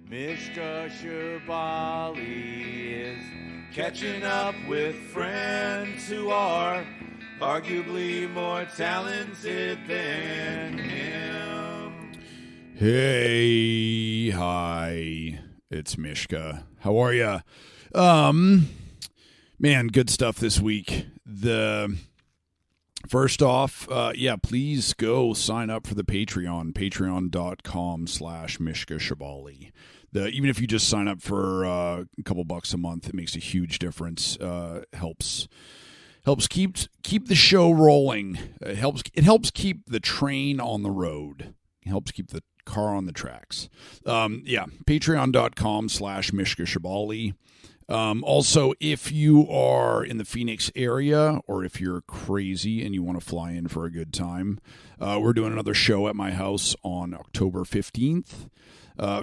Mishka Shabali is catching up with friends who are arguably more talented than him. Hey, hi, it's Mishka. How are ya? Man, good stuff this week. First off, please go sign up for the Patreon, patreon.com/Mishka Shabali. Even if you just sign up for a couple bucks a month, it makes a huge difference. Helps keep the show rolling. It helps keep the train on the road. It helps keep the car on the tracks. Patreon.com/Mishka Shabali. Also, if you are in the Phoenix area or if you're crazy and you want to fly in for a good time, we're doing another show at my house on October 15th,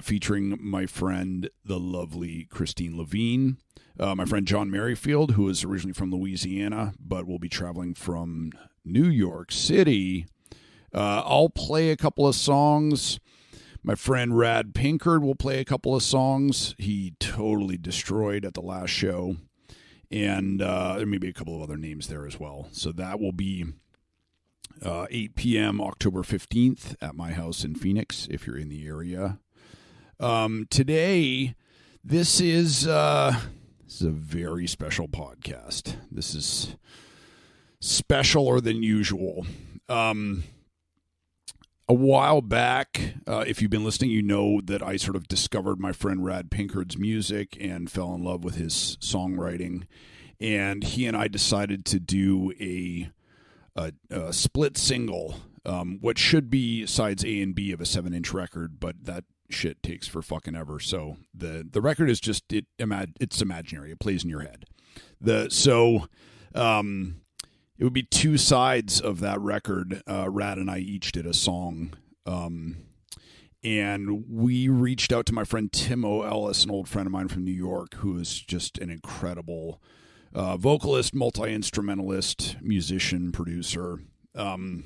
featuring my friend, the lovely Christine Levine, my friend John Merrifield, who is originally from Louisiana, but will be traveling from New York City. I'll play a couple of songs. My friend Rad Pinkard will play a couple of songs. He totally destroyed at the last show. And there may be a couple of other names there as well. So that will be 8 p.m. October 15th at my house in Phoenix, if you're in the area. Today, this is a very special podcast. This is specialer than usual. A while back, if you've been listening, you know that I sort of discovered my friend Rad Pinkard's music and fell in love with his songwriting. And he and I decided to do a split single, what should be sides A and B of a 7-inch record, but that shit takes for fucking ever. So the record is just, it's imaginary. It plays in your head. It would be two sides of that record. Rad and I each did a song. And we reached out to my friend Timo Ellis, an old friend of mine from New York, who is just an incredible vocalist, multi-instrumentalist, musician, producer, and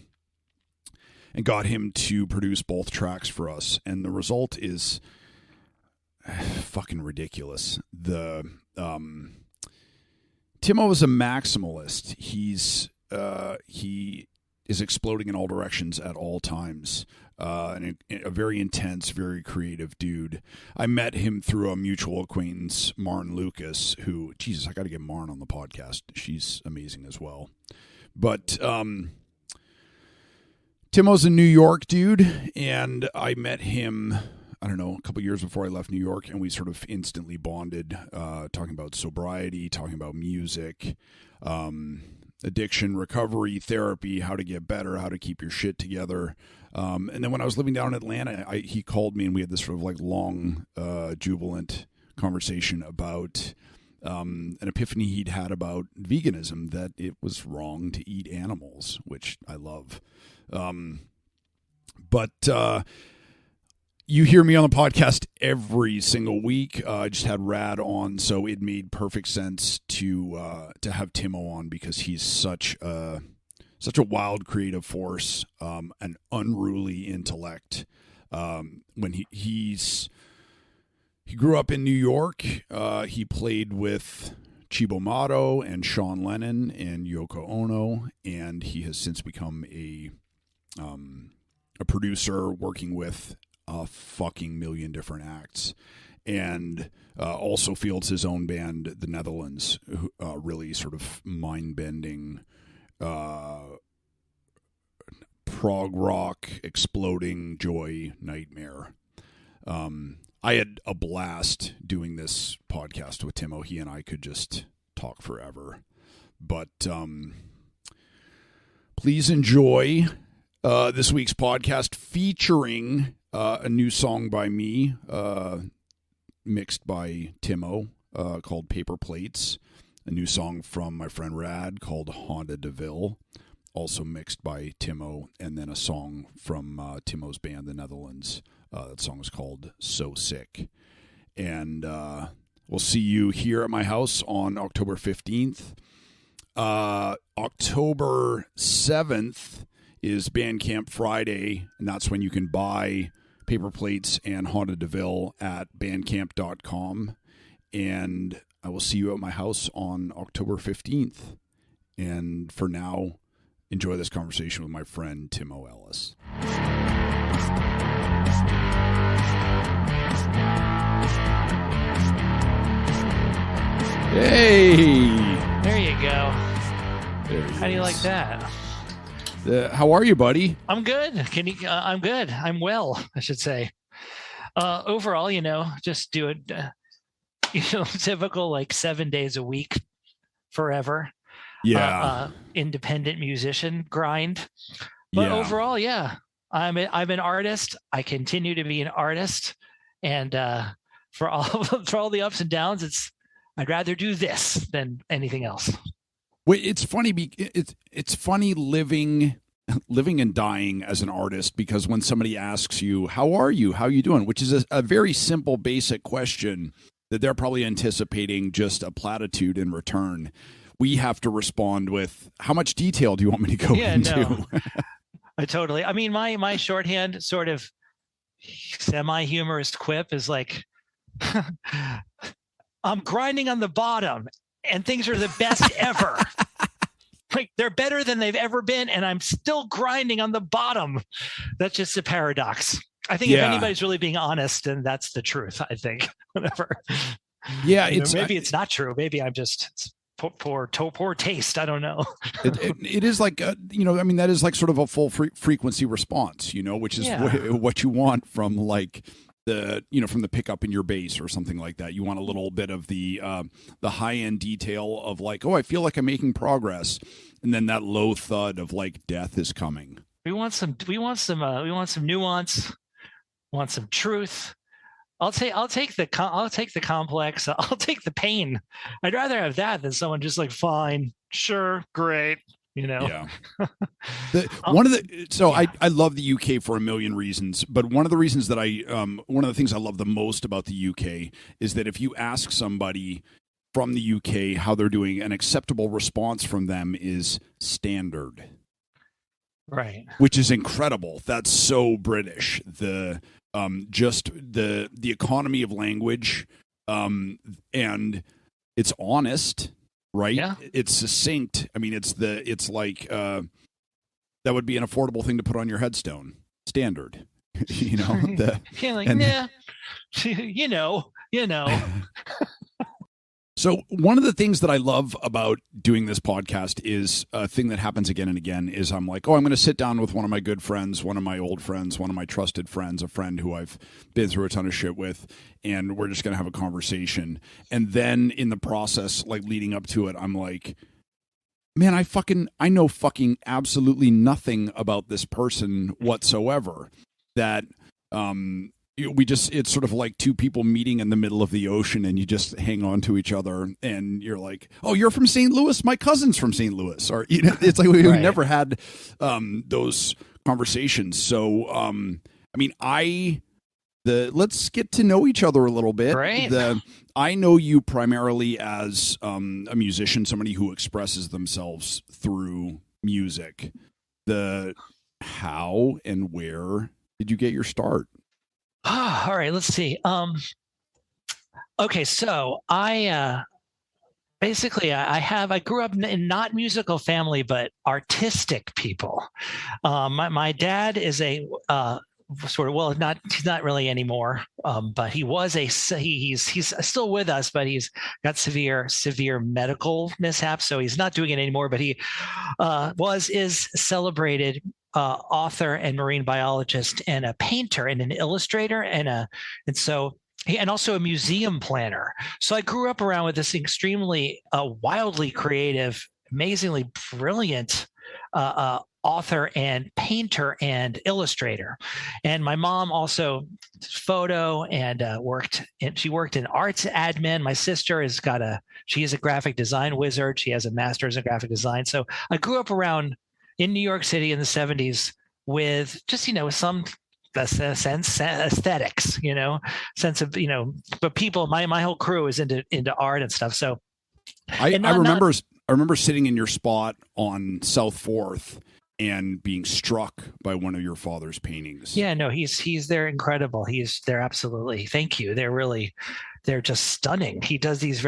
got him to produce both tracks for us. And the result is fucking ridiculous. Timo is a maximalist. He is exploding in all directions at all times. And a very intense, very creative dude. I met him through a mutual acquaintance, Marn Lucas, who, Jesus, I got to get Marn on the podcast. She's amazing as well. But Timo's a New York dude, and I met him, I don't know, a couple years before I left New York, and we sort of instantly bonded, talking about sobriety, talking about music, addiction, recovery, therapy, how to get better, how to keep your shit together. And then when I was living down in Atlanta, he called me and we had this sort of like long, jubilant conversation about an epiphany he'd had about veganism, that it was wrong to eat animals, which I love. You hear me on the podcast every single week. I just had Rad on, so it made perfect sense to have Timo on, because he's such a wild creative force, an unruly intellect. When he grew up in New York, he played with Cibo Matto and Sean Lennon and Yoko Ono, and he has since become a producer working with a fucking million different acts, and also fields his own band, the Netherlands, really sort of mind-bending prog rock, exploding joy nightmare. I had a blast doing this podcast with Timo. He and I could just talk forever, but please enjoy this week's podcast featuring a new song by me, mixed by Timo, called Paper Plates. A new song from my friend Rad called Honda DeVille, also mixed by Timo. And then a song from Timo's band, the Netherlands. That song is called So Sick. And we'll see you here at my house on October 15th. October 7th is Bandcamp Friday, and that's when you can buy Paper Plates and Haunted DeVille at bandcamp.com. And I will see you at my house on October 15th. And for now, enjoy this conversation with my friend Timo Ellis. Hey! There you go. There How do you like that? How are you, buddy? I'm good. I'm good. I'm well, I should say. Overall, just do it, typical like 7 days a week forever. Yeah. Independent musician grind. But overall, yeah, I'm an artist. I continue to be an artist. And for all the ups and downs, I'd rather do this than anything else. Wait, it's funny. It's funny living and dying as an artist, because when somebody asks you, "How are you? How are you doing?" which is a very simple, basic question that they're probably anticipating just a platitude in return, we have to respond with, "How much detail do you want me to go into?" No. I mean, my shorthand sort of semi-humorous quip is like, I'm grinding on the bottom and things are the best ever. Like, they're better than they've ever been, and I'm still grinding on the bottom. That's just a paradox. I think if anybody's really being honest, then that's the truth, I think. Whatever. Yeah, maybe it's not true. Maybe I'm just poor taste. I don't know. It is like, that is like sort of a full frequency response, which is what you want from like from the pickup in your bass or something like that. You want a little bit of the high end detail of like, oh, I feel like I'm making progress, and then that low thud of like death is coming. We want some nuance. Want some truth. I'll take the complex. I'll take the pain. I'd rather have that than someone just like, fine, sure, great. Yeah. I love the UK for a million reasons, but one of the reasons that one of the things I love the most about the UK is that if you ask somebody from the UK how they're doing, an acceptable response from them is standard. Right. Which is incredible. That's so British. Just the economy of language, and it's honest. Right? Yeah. It's succinct. I mean, it's like that would be an affordable thing to put on your headstone. Standard. Nah. So one of the things that I love about doing this podcast is a thing that happens again and again is I'm like, oh, I'm going to sit down with one of my good friends, one of my old friends, one of my trusted friends, a friend who I've been through a ton of shit with, and we're just going to have a conversation. And then in the process, like leading up to it, I'm like, man, I know fucking absolutely nothing about this person whatsoever. That, it's sort of like two people meeting in the middle of the ocean, and you just hang on to each other, and you're like, oh, you're from St. Louis? My cousin's from St. Louis. Or, it's like we've never had those conversations. So, let's get to know each other a little bit. Right. I know you primarily as a musician, somebody who expresses themselves through music. How and where did you get your start? All right, let's see. Okay, so I grew up in not musical family, but artistic people. My dad is a he's not really anymore, but he's still with us, but he's got severe medical mishaps, so he's not doing it anymore. But he is celebrated author and marine biologist and a painter and an illustrator and also a museum planner. So I grew up around with this extremely wildly creative, amazingly brilliant author and painter and illustrator. And my mom also photo and worked in arts admin. My sister she is a graphic design wizard. She has a master's in graphic design. So I grew up around in New York City in the 70s with just, some sense aesthetics, sense of, but people, my whole crew is into art and stuff. So I remember sitting in your spot on South 4th and being struck by one of your father's paintings. Yeah, no, they're incredible. They're absolutely, thank you. They're just stunning. He does these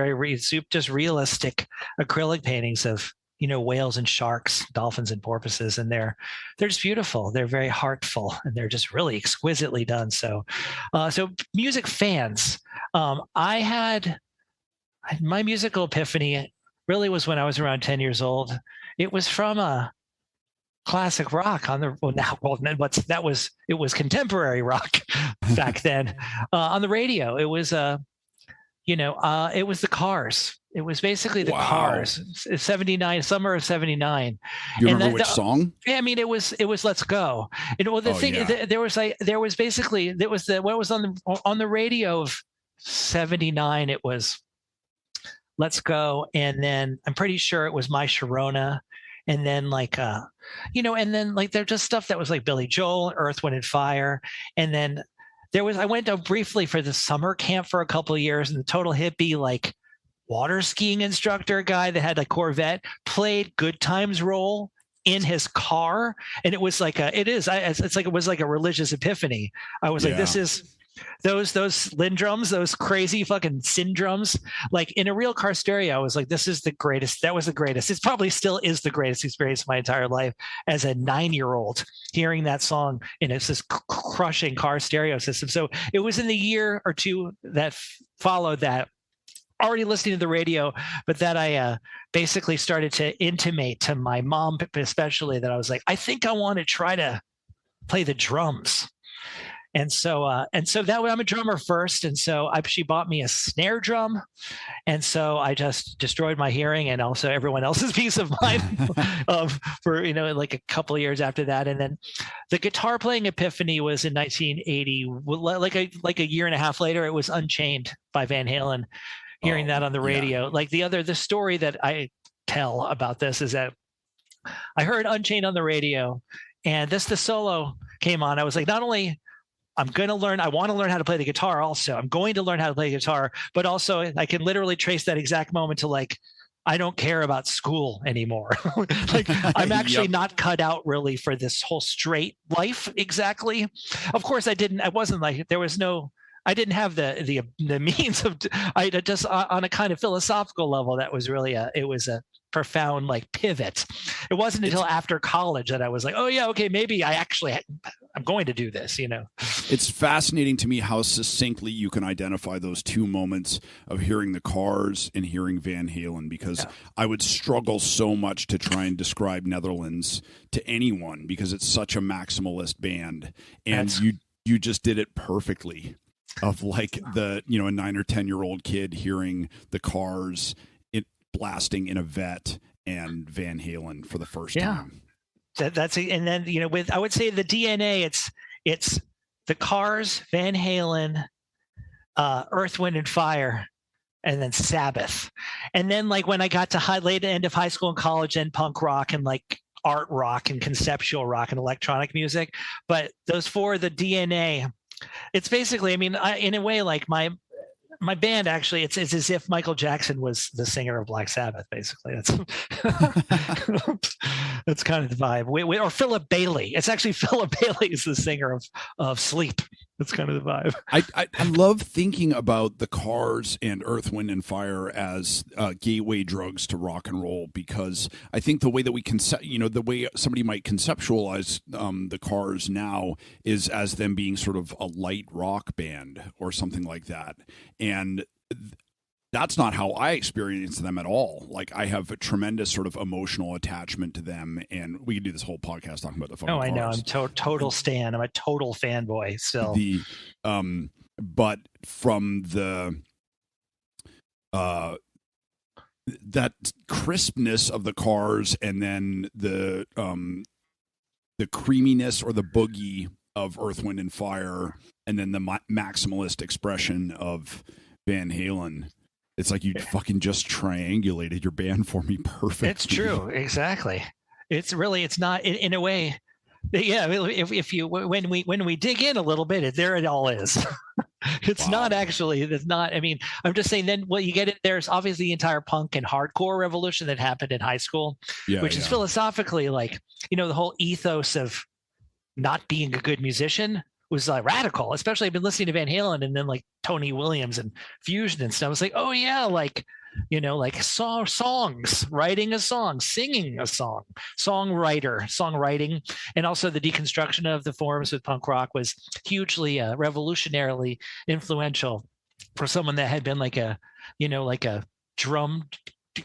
just realistic acrylic paintings of, whales and sharks, dolphins and porpoises, and they're just beautiful. They're very heartful, and they're just really exquisitely done. So music fans, my musical epiphany really was when I was around 10 years old. It was from a classic rock it was contemporary rock back then on the radio. It was it was the Cars. It was basically the Cars. 79, summer of 79. You remember which song? Yeah, I mean, it was Let's Go. What was on the radio of 79. It was Let's Go, and then I'm pretty sure it was My Sharona, and then they're just stuff that was like Billy Joel, Earth, Wind and Fire, and then I went briefly for the summer camp for a couple of years, and the total hippie water skiing instructor guy that had a Corvette played Good Times Roll in his car, and it was it was like a religious epiphany. I was like, this is those Linn drums, those crazy fucking Sin drums, in a real car stereo. I was like, this is the greatest. That was the greatest. It probably still is the greatest experience of my entire life as a 9-year-old, hearing that song in this crushing car stereo system. So it was in the year or two that followed that, already listening to the radio, but that I basically started to intimate to my mom, especially, that I was like, I think I want to try to play the drums. And so that way, I'm a drummer first. And so she bought me a snare drum. And so I just destroyed my hearing and also everyone else's peace of mind for, a couple of years after that. And then the guitar playing epiphany was in 1980, like a year and a half later. It was Unchained by Van Halen. Hearing that on the radio. Yeah. The story that I tell about this is that I heard Unchained on the radio, and the solo came on. I was like, not only I want to learn how to play the guitar also. I'm going to learn how to play guitar, but also I can literally trace that exact moment to I don't care about school anymore. I'm actually not cut out really for this whole straight life. Exactly. Of course I didn't have the means of, I just on a kind of philosophical level, that was really it was a profound pivot. It wasn't until after college that I was like, oh yeah, okay, maybe I'm going to do this, It's fascinating to me how succinctly you can identify those two moments of hearing the Cars and hearing Van Halen, because I would struggle so much to try and describe Netherlands to anyone because it's such a maximalist band, and you just did it perfectly. Of a 9 or 10-year-old kid hearing the Cars blasting in a vet and Van Halen for the first time. And then I would say the DNA, it's the Cars, Van Halen, Earth, Wind and Fire, and then Sabbath. And then when I got to late end of high school and college, and punk rock and art rock and conceptual rock and electronic music. But those four, the DNA. It's basically, in a way, my band actually, it's as if Michael Jackson was the singer of Black Sabbath. Basically, that's that's kind of the vibe. Or Philip Bailey. It's actually Philip Bailey is the singer of Sleep. That's kind of the vibe. I love thinking about the Cars and Earth, Wind and Fire as gateway drugs to rock and roll, because I think the way that we the way somebody might conceptualize the Cars now is as them being sort of a light rock band or something like that. And that's not how I experience them at all. I have a tremendous sort of emotional attachment to them, and we could do this whole podcast talking about the fucking Cars. I know. I'm total stan. I'm a total fanboy still. But from the that crispness of the Cars, and then the creaminess or the boogie of Earth, Wind and Fire, and then the maximalist expression of Van Halen. It's like you fucking just triangulated your band for me perfectly. It's true. Exactly. It's not in a way. Yeah. If you, when we dig in a little bit, there it all is. It's not actually. It's not. I mean, I'm just saying. Then what you get it. There's obviously the entire punk and hardcore revolution that happened in high school, which is philosophically like, the whole ethos of not being a good musician was radical. Especially I've been listening to Van Halen and then like Tony Williams and Fusion and stuff. I was like, oh yeah, like songs, writing a song, singing a song, songwriting, and also the deconstruction of the forms with punk rock was hugely revolutionarily influential for someone that had been like a drum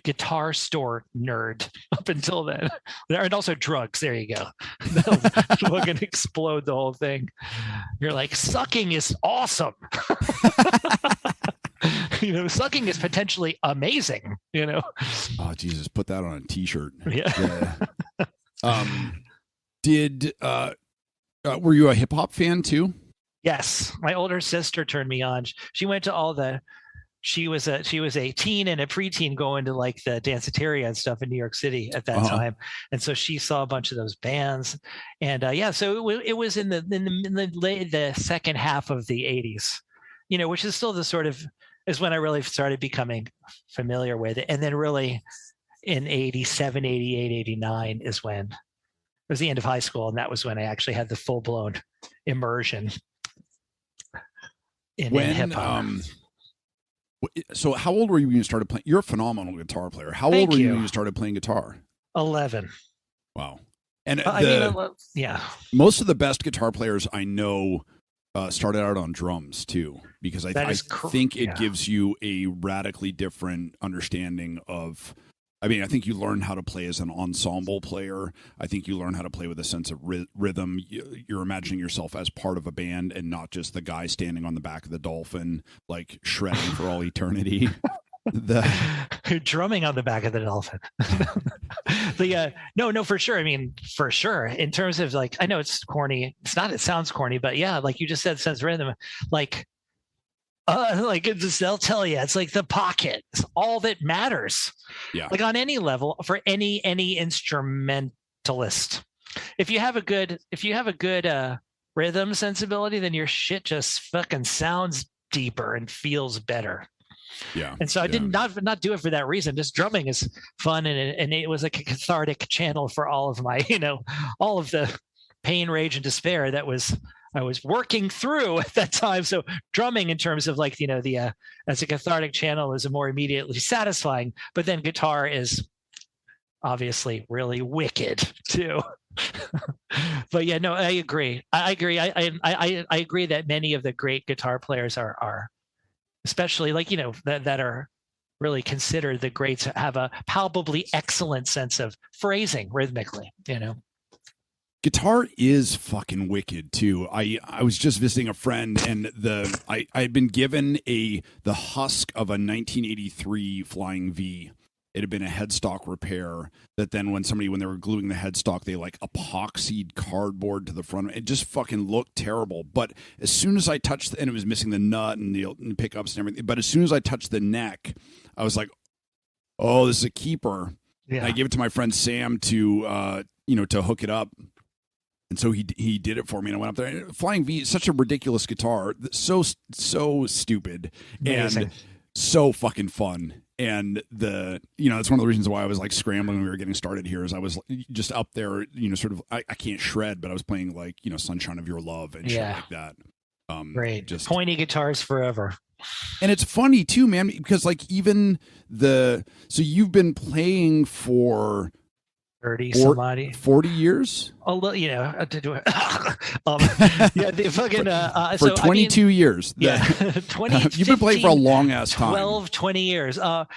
guitar store nerd up until then, and also drugs. There you go. Fucking explode the whole thing. You're like, sucking is awesome. Sucking is potentially amazing. Oh Jesus, put that on a T-shirt. Yeah. Were you a hip hop fan too? Yes, my older sister turned me on. She went to all the. She was a teen and a preteen going to like the Danceteria and stuff in New York City at that time, and so she saw a bunch of those bands, and so it was in the second half of the 80s, which is still the sort of is when I really started becoming familiar with it. And then really in 87, 88, 89 is when it was the end of high school. And that was when I actually had the full blown immersion in hip hop. So how old were you when you started playing? You're a phenomenal guitar player. How old were you when you started playing guitar? 11. Wow. And most of the best guitar players I know started out on drums too, because I think it gives you a radically different understanding of. I mean, I think you learn how to play as an ensemble player. I think you learn how to play with a sense of rhythm. You're imagining yourself as part of a band and not just the guy standing on the back of the Dolphin, like shredding for all eternity. Drumming on the back of the Dolphin. No, for sure. I mean, for sure. In terms of like, I know it's corny. It's not. It sounds corny, but yeah, like you just said, sense of rhythm. Like they'll tell you it's like the pocket. It's all that matters. Yeah. Like on any level for any instrumentalist. If you have a good rhythm sensibility, then your shit just fucking sounds deeper and feels better. Yeah. And so I did not do it for that reason. Just drumming is fun, and it was like a cathartic channel for all of my, all of the pain, rage, and despair that I was working through at that time. So drumming in terms of like, as a cathartic channel is a more immediately satisfying, but then guitar is obviously really wicked too. But yeah, no, I agree. I agree. I agree that many of the great guitar players are especially like, that are really considered the greats, have a palpably excellent sense of phrasing rhythmically, Guitar is fucking wicked too. I was just visiting a friend, and I had been given the husk of a 1983 Flying V. It had been a headstock repair that then when they were gluing the headstock, they like epoxied cardboard to the front. It just fucking looked terrible. But as soon as I touched, and it was missing the nut and the pickups and everything. But as soon as I touched the neck, I was like, "Oh, this is a keeper." Yeah. And I gave it to my friend Sam to hook it up. And so he did it for me, and I went up there. Flying V is such a ridiculous guitar, so stupid. Amazing. And so fucking fun. And it's one of the reasons why I was like scrambling when we were getting started here, is I was just up there, sort of, I can't shred, but I was playing like, Sunshine of Your Love and shit like that. Great. Just pointy guitars forever. And it's funny too, man, because like even so you've been playing for 30 somebody 40 years, a little, the fucking for 22 years. Yeah. 20 you've been playing for a long ass time. 20 years. But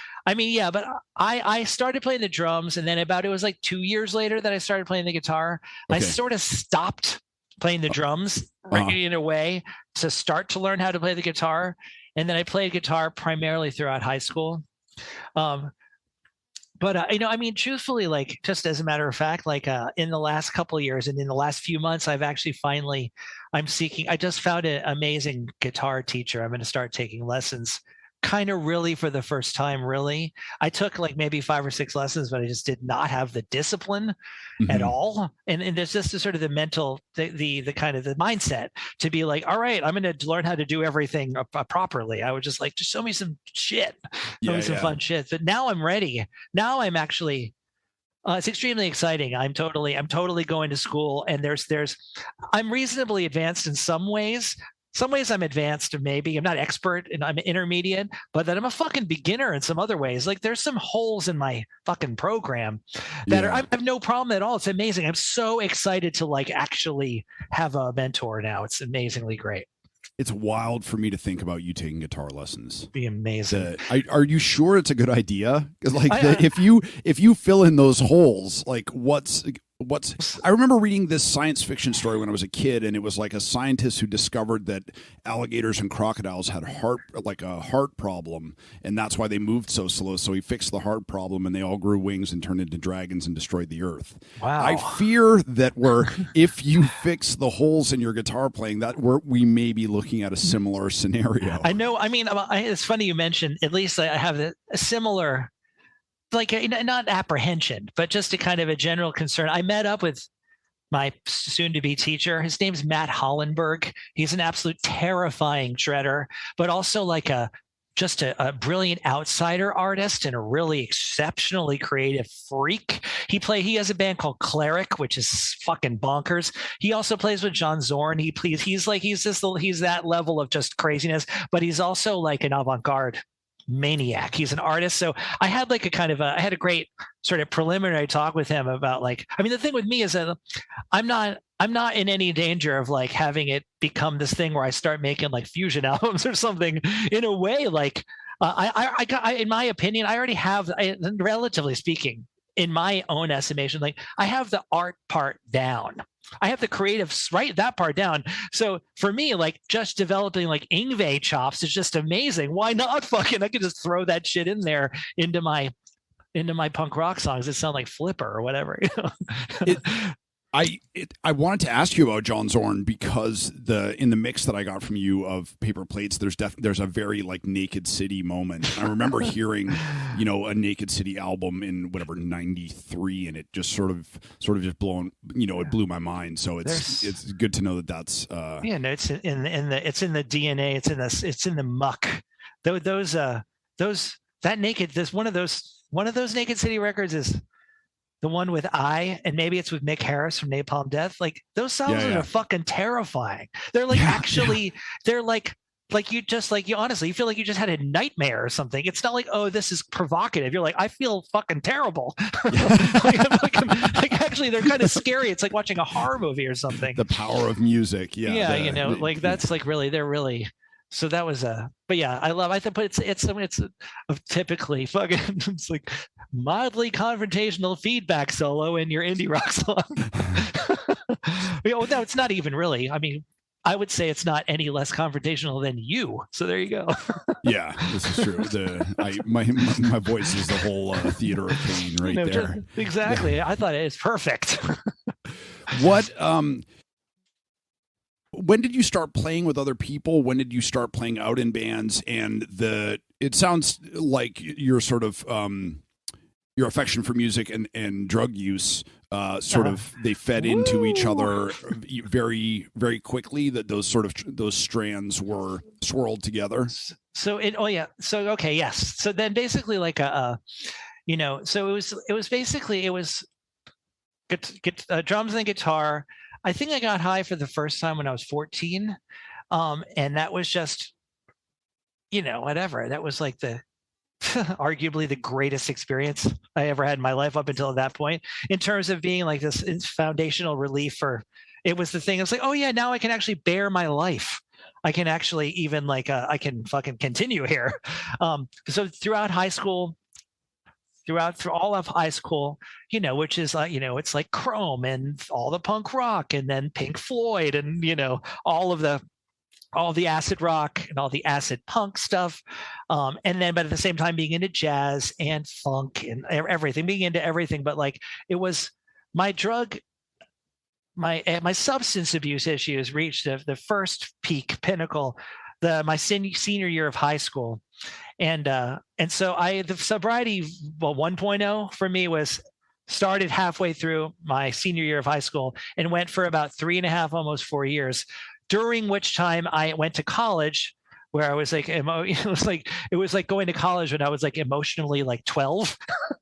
I started playing the drums, and then it was like 2 years later that I started playing the guitar. Okay. I sort of stopped playing the drums in a way to start to learn how to play the guitar, and then I played guitar primarily throughout high school. But, truthfully, like, just as a matter of fact, like in the last couple of years and in the last few months, I've actually I just found an amazing guitar teacher. I'm going to start taking lessons kind of really for the first time, really. I took like maybe 5 or 6 lessons, but I just did not have the discipline at all. And there's just sort of the mental, the kind of the mindset to be like, all right, I'm going to learn how to do everything properly. I would just like, just show me some shit, show me some fun shit. But now I'm ready. Now I'm actually, it's extremely exciting. I'm totally going to school, and I'm reasonably advanced in some ways. Some ways I'm advanced, maybe I'm not expert and I'm intermediate, but then I'm a fucking beginner in some other ways. Like there's some holes in my fucking program that I have no problem at all. It's amazing. I'm so excited to like actually have a mentor now. It's amazingly great. It's wild for me to think about you taking guitar lessons. Be amazing. Are you sure it's a good idea? Because like if you fill in those holes, like what's I remember reading this science fiction story when I was a kid, and it was like a scientist who discovered that alligators and crocodiles had a heart problem, and that's why they moved so slow. So he fixed the heart problem, and they all grew wings and turned into dragons and destroyed the earth. Wow. I fear that if you fix the holes in your guitar playing, we may be looking at a similar scenario. I know. I mean, it's funny you mentioned, at least I have a similar, like not apprehension, but just a kind of a general concern. I met up with my soon-to-be teacher. His name's Matt Hollenberg. He's an absolute terrifying shredder, but also like just a brilliant outsider artist and a really exceptionally creative freak. He has a band called Cleric, which is fucking bonkers. He also plays with John Zorn. He's that level of just craziness, but he's also like an avant-garde maniac. He's an artist. So I had like I had a great sort of preliminary talk with him about like, I mean, the thing with me is that I'm not in any danger of like having it become this thing where I start making like fusion albums or something. In a way, like I in my opinion, I already have, relatively speaking, in my own estimation, like I have the art part down. I have the creative, right, that part down. So for me, like just developing like Yngwie chops is just amazing. Why not fucking, I could just throw that shit in there into my punk rock songs that sound like Flipper or whatever. You know? I wanted to ask you about John Zorn because in the mix that I got from you of Paper Plates, there's a very like Naked City moment. I remember hearing, a Naked City album in whatever 93, and it just sort of just it blew my mind. So it's good to know that that's no, it's in the DNA, it's in the muck. One of those Naked City records is the one with and maybe it's with Mick Harris from Napalm Death. Like those songs are fucking terrifying. They're like they're like you honestly, you feel like you just had a nightmare or something. It's not like, oh, this is provocative. You're like, I feel fucking terrible. like actually they're kind of scary. It's like watching a horror movie or something. The power of music. That's like really, they're really. So that was but yeah, I think, but it's a typically fucking, it's like mildly confrontational feedback solo in your indie rock song. No, it's not even really. I mean, I would say it's not any less confrontational than you. So there you go. Yeah, this is true. My voice is the whole theater of pain there. Exactly. Yeah. I thought it was perfect. What when did you start playing with other people? When did you start playing out in bands? And it sounds like your sort of your affection for music and drug use they fed into each other very, very quickly. That those strands were swirled together. So yes. So then basically like so it was drums and guitar. I think I got high for the first time when I was 14. And that was just, whatever. That was like arguably the greatest experience I ever had in my life up until that point, in terms of being like this foundational relief it was the thing. It's like, oh yeah, now I can actually bear my life. I can actually even I can fucking continue here. So throughout high school, through all of high school, which is it's like Chrome and all the punk rock, and then Pink Floyd, and all the acid rock and all the acid punk stuff, and then but at the same time being into jazz and funk and everything, being into everything. But like it was my substance abuse issues reached the first peak pinnacle my senior year of high school. And so the sobriety 1.0 for me was started halfway through my senior year of high school and went for about 3.5, almost 4 years, during which time I went to college, where I was like, it was like going to college when I was like emotionally like 12.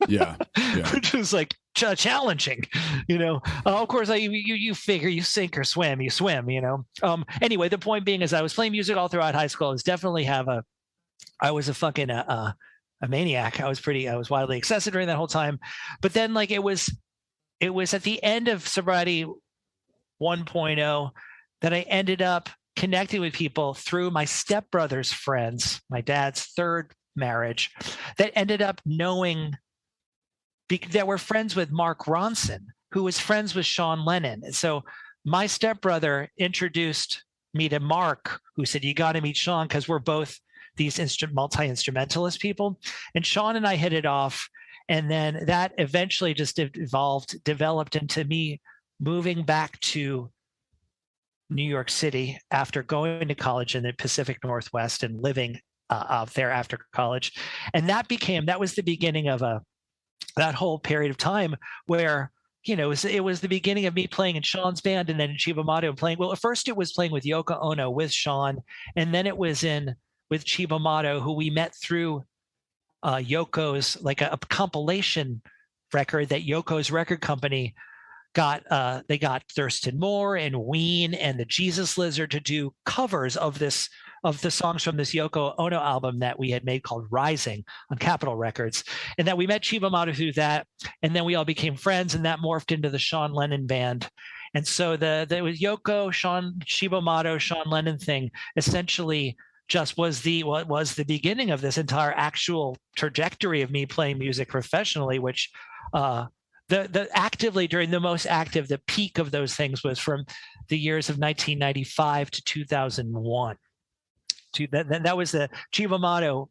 Yeah. Which was like challenging, of course, you figure you sink or swim, you swim, anyway, the point being is I was playing music all throughout high school. I was a fucking a maniac. I was wildly excessive during that whole time. But then like it was at the end of sobriety 1.0 that I ended up connecting with people through my stepbrother's friends, my dad's third marriage, that ended up knowing that were friends with Mark Ronson, who was friends with Sean Lennon. And so my stepbrother introduced me to Mark, who said, you got to meet Sean because we're both these multi-instrumentalist people. And Sean and I hit it off. And then that eventually just developed into me moving back to New York City after going to college in the Pacific Northwest and living out there after college. And that was the beginning of that whole period of time where, it was the beginning of me playing in Sean's band and then in Cibo Matto playing. Well, at first it was playing with Yoko Ono with Sean, and then it was with Cibo Matto, who we met through Yoko's, like a compilation record that Yoko's record company got. They got Thurston Moore and Ween and the Jesus Lizard to do covers of the songs from this Yoko Ono album that we had made called Rising on Capitol Records. And that we met Cibo Matto through that. And then we all became friends, and that morphed into the Sean Lennon band. And so the Yoko, Cibo Matto, Sean Lennon thing essentially just was the beginning of this entire actual trajectory of me playing music professionally, which the peak of those things was from the years of 1995 to 2001. That was the Cibo Matto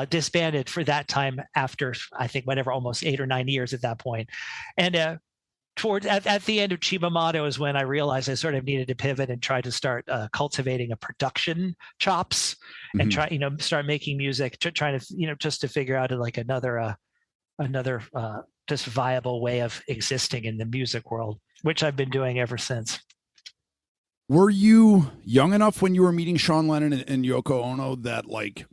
disbanded for that time after, I think, whatever, almost 8 or 9 years at that point. And at the end of Cibo Matto is when I realized I sort of needed to pivot and try to start cultivating a production chops and start making music, trying to, just to figure out like another just viable way of existing in the music world, which I've been doing ever since. Were you young enough when you were meeting Sean Lennon and Yoko Ono that like,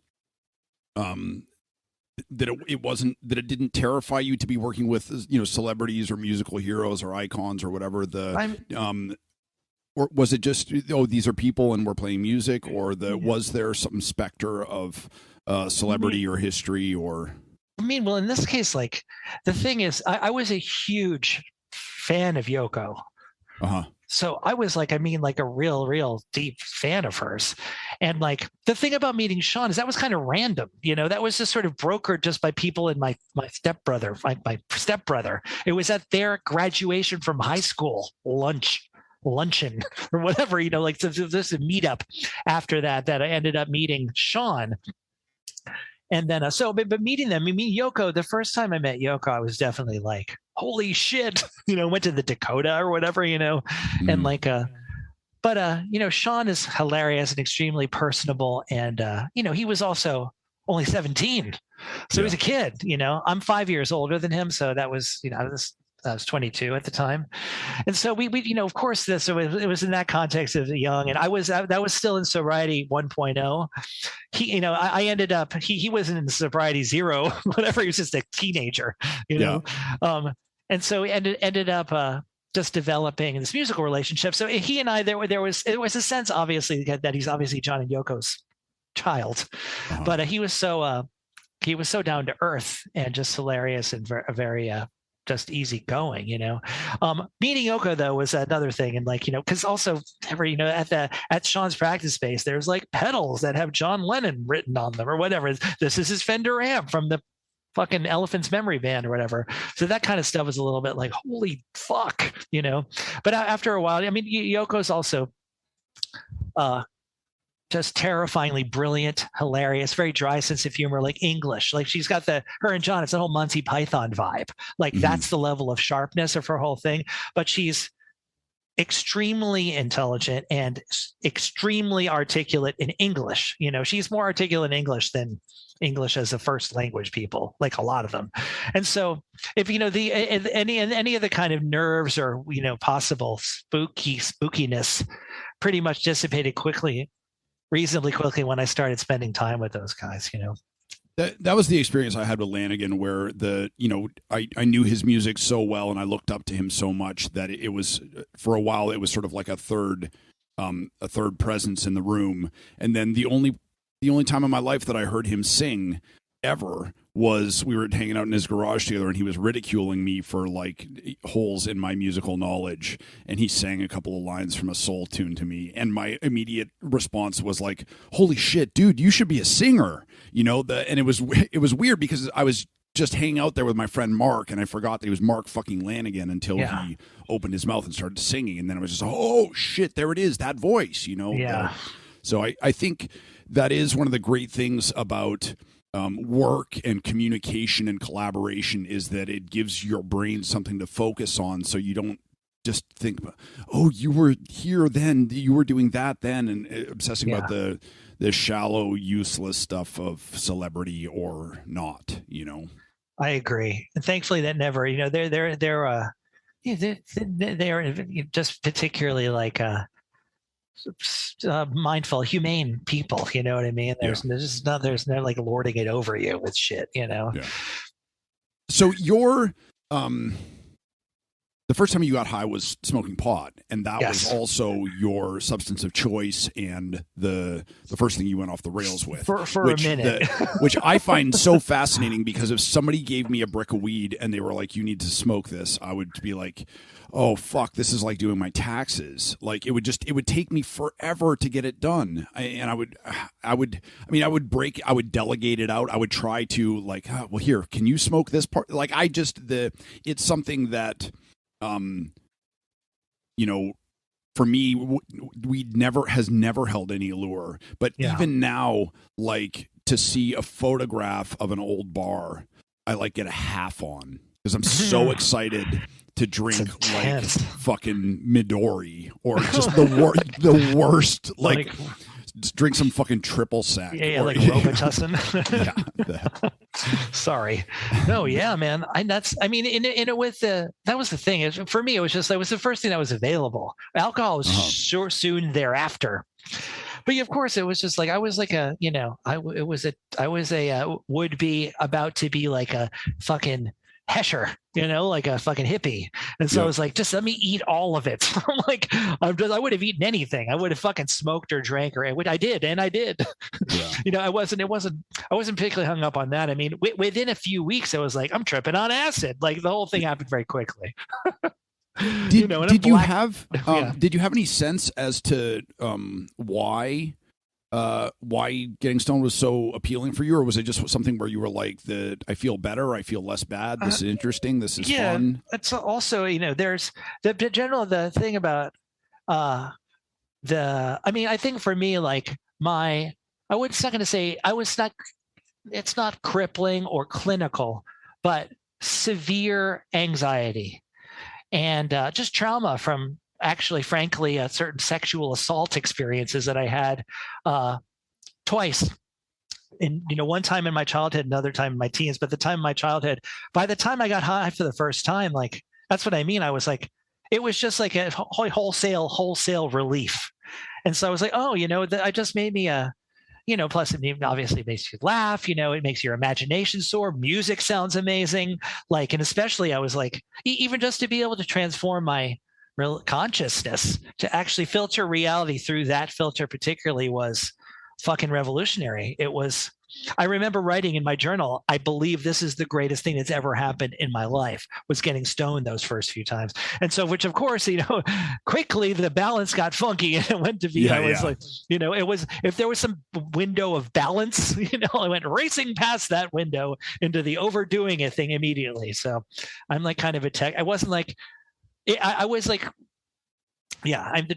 that it didn't terrify you to be working with, celebrities or musical heroes or icons or whatever or was it just, these are people and we're playing music, or was there some specter of celebrity or history or? Well, in this case, like the thing is, I was a huge fan of Yoko. Uh-huh. So I was like, a real deep fan of hers. And like the thing about meeting Sean is that was kind of random, that was just sort of brokered just by people in my stepbrother. It was at their graduation from high school luncheon or whatever, like so this a meetup after that I ended up meeting Sean. And then, but meeting them, Yoko, the first time I met Yoko, I was definitely like, holy shit, went to the Dakota or whatever, and like, but, Sean is hilarious and extremely personable. And, he was also only 17. So he was a kid, I'm 5 years older than him. So that was, I was 22 at the time. And so we of course, it was in that context of young, and that was still in sobriety 1.0. I ended up, he wasn't in sobriety 0, whatever. He was just a teenager, and so we ended up just developing this musical relationship. So he and I, there was a sense, obviously, that he's obviously John and Yoko's child, but he was so down to earth and just hilarious and very just easy going, meeting Yoko though was another thing. And like, cause also at Sean's practice space, there's like pedals that have John Lennon written on them or whatever. This is his Fender amp from the fucking Elephant's Memory Band or whatever. So that kind of stuff was a little bit like, holy fuck, but after a while, Yoko's also, just terrifyingly brilliant, hilarious, very dry sense of humor, like English. Like she's got her and John, it's a whole Monty Python vibe. Like that's the level of sharpness of her whole thing. But she's extremely intelligent and extremely articulate in English. She's more articulate in English than English as a first language people, like a lot of them. And so if, any of the kind of nerves or, possible spookiness pretty much dissipated reasonably quickly when I started spending time with those guys, That was the experience I had with Lanigan, where I knew his music so well and I looked up to him so much that it was, for a while, it was sort of like a third presence in the room. And then the only time in my life that I heard him sing ever was we were hanging out in his garage together, and he was ridiculing me for like holes in my musical knowledge, and he sang a couple of lines from a soul tune to me, and my immediate response was like, holy shit, dude, you should be a singer. And it was weird because I was just hanging out there with my friend Mark, and I forgot that he was Mark fucking Lanigan until he opened his mouth and started singing, and then it was just, oh shit, there it is, that voice, So I think that is one of the great things about work and communication and collaboration, is that it gives your brain something to focus on, so you don't just think, oh, you were here then, you were doing that then, and obsessing about the shallow, useless stuff of celebrity or not. I agree, and thankfully that never. They're just particularly like mindful, humane people. You know what I mean? There's no like lording it over you with shit. Yeah. So the first time you got high was smoking pot, and that was also your substance of choice and the first thing you went off the rails with for a minute, which I find so fascinating, because if somebody gave me a brick of weed and they were like, you need to smoke this, I would be like, oh fuck, this is like doing my taxes. Like it would take me forever to get it done. I would delegate it out. I would try to like, well, here, can you smoke this part? Like it's something that, for me, weed has never held any allure, but even now, like to see a photograph of an old bar, I like get a half on, because I'm so excited to drink like fucking Midori, or just the worst, like drink some fucking triple sec. Like Robitussin. Sorry. No, yeah, man. That was the thing. For me, it was the first thing that was available. Alcohol was soon thereafter. But of course, it was just like I was like I was a would be about to be like a fucking Hesher, like a fucking hippie. And so I was like, just let me eat all of it. I'm like, I would have eaten anything. I would have fucking smoked or drank, or I did. Yeah. I wasn't particularly hung up on that. I mean, within a few weeks, I was like, I'm tripping on acid. Like the whole thing happened very quickly. Did you have any sense as to why getting stoned was so appealing for you, or was it just something where you were like, I feel better, I feel less bad, this is interesting, this is fun? It's also, there's the thing about I think for me, like it's not crippling or clinical, but severe anxiety and just trauma from actually, frankly, certain sexual assault experiences that I had twice. And one time in my childhood, another time in my teens. But the time in my childhood, by the time I got high for the first time, like that's what I mean. I was like, it was just like a wholesale relief. And so I was like, oh, I just made me a, plus it obviously makes you laugh. It makes your imagination soar. Music sounds amazing. Like, and especially I was like, even just to be able to transform my real consciousness, to actually filter reality through that filter particularly, was fucking revolutionary. I remember writing in my journal, I believe this is the greatest thing that's ever happened in my life, was getting stoned those first few times. And so, which of course, quickly the balance got funky, and it went to be, like, it was, if there was some window of balance, I went racing past that window into the overdoing it thing immediately. So I'm like kind of I wasn't like, I was like,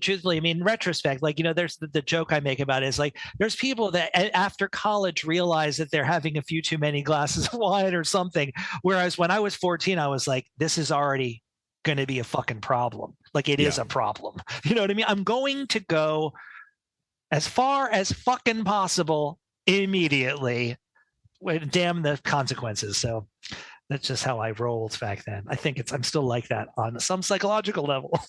truthfully, I mean, in retrospect, like, there's the joke I make about it is like, there's people that after college realize that they're having a few too many glasses of wine or something. Whereas when I was 14, I was like, this is already going to be a fucking problem. Like it is a problem. You know what I mean? I'm going to go as far as fucking possible immediately. Damn the consequences. So that's just how I rolled back then. I think I'm still like that on some psychological level.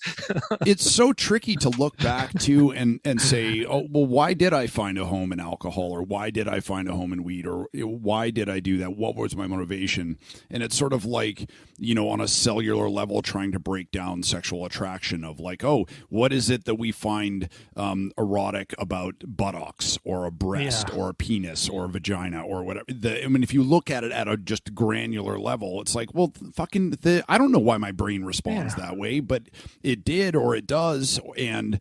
It's so tricky to look back to and say, oh, well, why did I find a home in alcohol, or why did I find a home in weed, or why did I do that? What was my motivation? And it's sort of like, you know, on a cellular level, trying to break down sexual attraction of like, oh, what is it that we find erotic about buttocks or a breast or a penis or a vagina or whatever? I mean, if you look at it at a just granular level, it's like, well, I don't know why my brain responds that way, but it did, or it does, and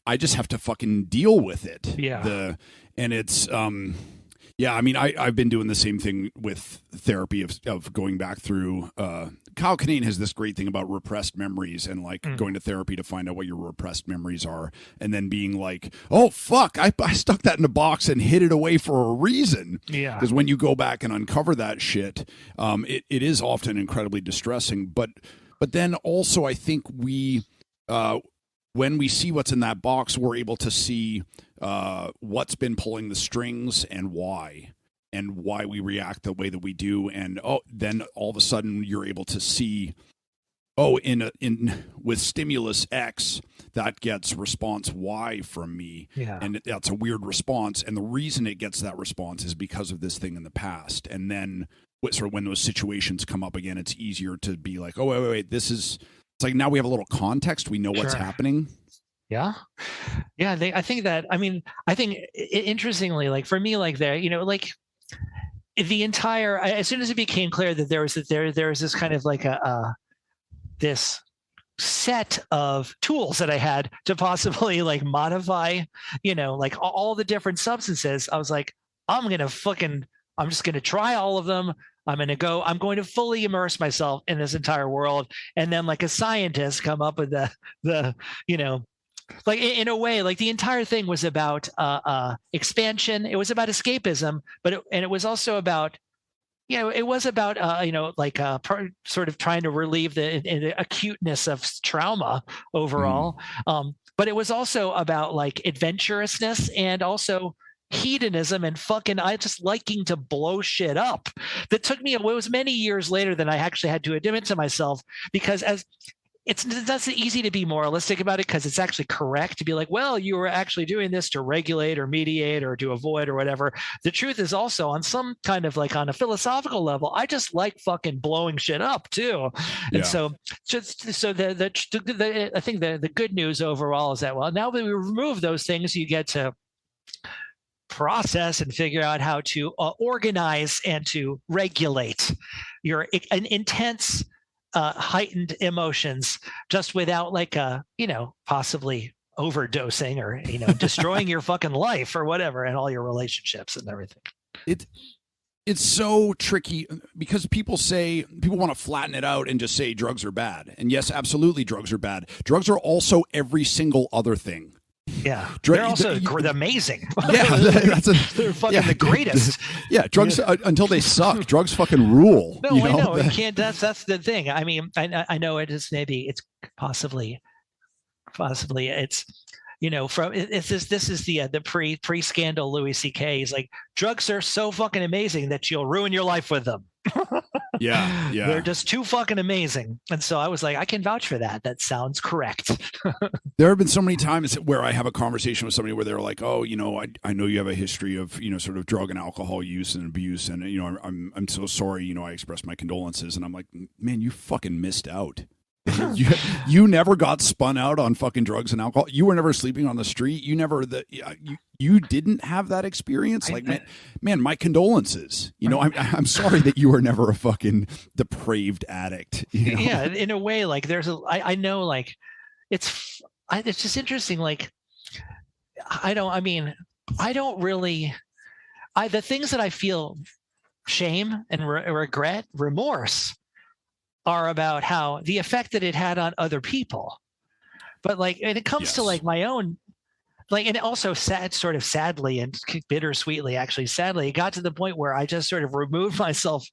I just have to fucking deal with it. And it's I mean, I've been doing the same thing with therapy of going back through Kyle Kinane has this great thing about repressed memories, and like going to therapy to find out what your repressed memories are, and then being like, oh fuck, I stuck that in a box and hid it away for a reason. Because when you go back and uncover that shit, it is often incredibly distressing. But then also I think we when we see what's in that box, we're able to see what's been pulling the strings and why we react the way that we do. And then all of a sudden you're able to see, with stimulus X, that gets response Y from me. And that's a weird response. And the reason it gets that response is because of this thing in the past. And then sort of when those situations come up again, it's easier to be like, oh, wait, it's like now we have a little context. We know what's happening. I think interestingly, like for me, like there, you know, like the entire, as soon as it became clear that there was this kind of like this set of tools that I had to possibly like modify, you know, like all the different substances, I was like, I'm just going to try all of them. I'm going to fully immerse myself in this entire world. And then like a scientist come up with the, you know, like in a way, like the entire thing was about expansion. It was about escapism, but it was also about, you know, it was about, you know, like sort of trying to relieve the acuteness of trauma overall. But it was also about like adventurousness and also hedonism and fucking I just liking to blow shit up. That took me, it was many years later than I actually had to admit to myself, because that's easy to be moralistic about it, because it's actually correct to be like, well, you were actually doing this to regulate or mediate or to avoid or whatever. The truth is also on some kind of like on a philosophical level, I just like fucking blowing shit up too. And so I think the good news overall is that, well, now that we remove those things, you get to process and figure out how to organize and to regulate your intense heightened emotions, just without like possibly overdosing or destroying your fucking life or whatever, and all your relationships and everything. It's so tricky because people want to flatten it out and just say drugs are bad. And yes, absolutely, drugs are bad. Drugs are also every single other thing. Yeah, they're also amazing. Yeah, they're fucking the greatest. Yeah, drugs until they suck. Drugs fucking rule. No, I know you can't. That's the thing. I mean, I know it is. Maybe it's possibly it's this is the pre-scandal Louis C.K. He's like, drugs are so fucking amazing that you'll ruin your life with them. Yeah. They're just too fucking amazing. And so I was like, I can vouch for that. That sounds correct. There have been so many times where I have a conversation with somebody where they're like, oh, I know you have a history of, sort of drug and alcohol use and abuse. And, I'm so sorry, I express my condolences. And I'm like, man, you fucking missed out. You never got spun out on fucking drugs and alcohol. You were never sleeping on the street. You never you didn't have that experience. Like, man, my condolences. I'm sorry that you were never a fucking depraved addict. Yeah, in a way, like I know, like it's just interesting. Like the things that I feel shame and regret, remorse, are about how the effect that it had on other people. But like, and it comes to like my own, like, and also sadly and bittersweetly, actually, sadly, it got to the point where I just sort of removed myself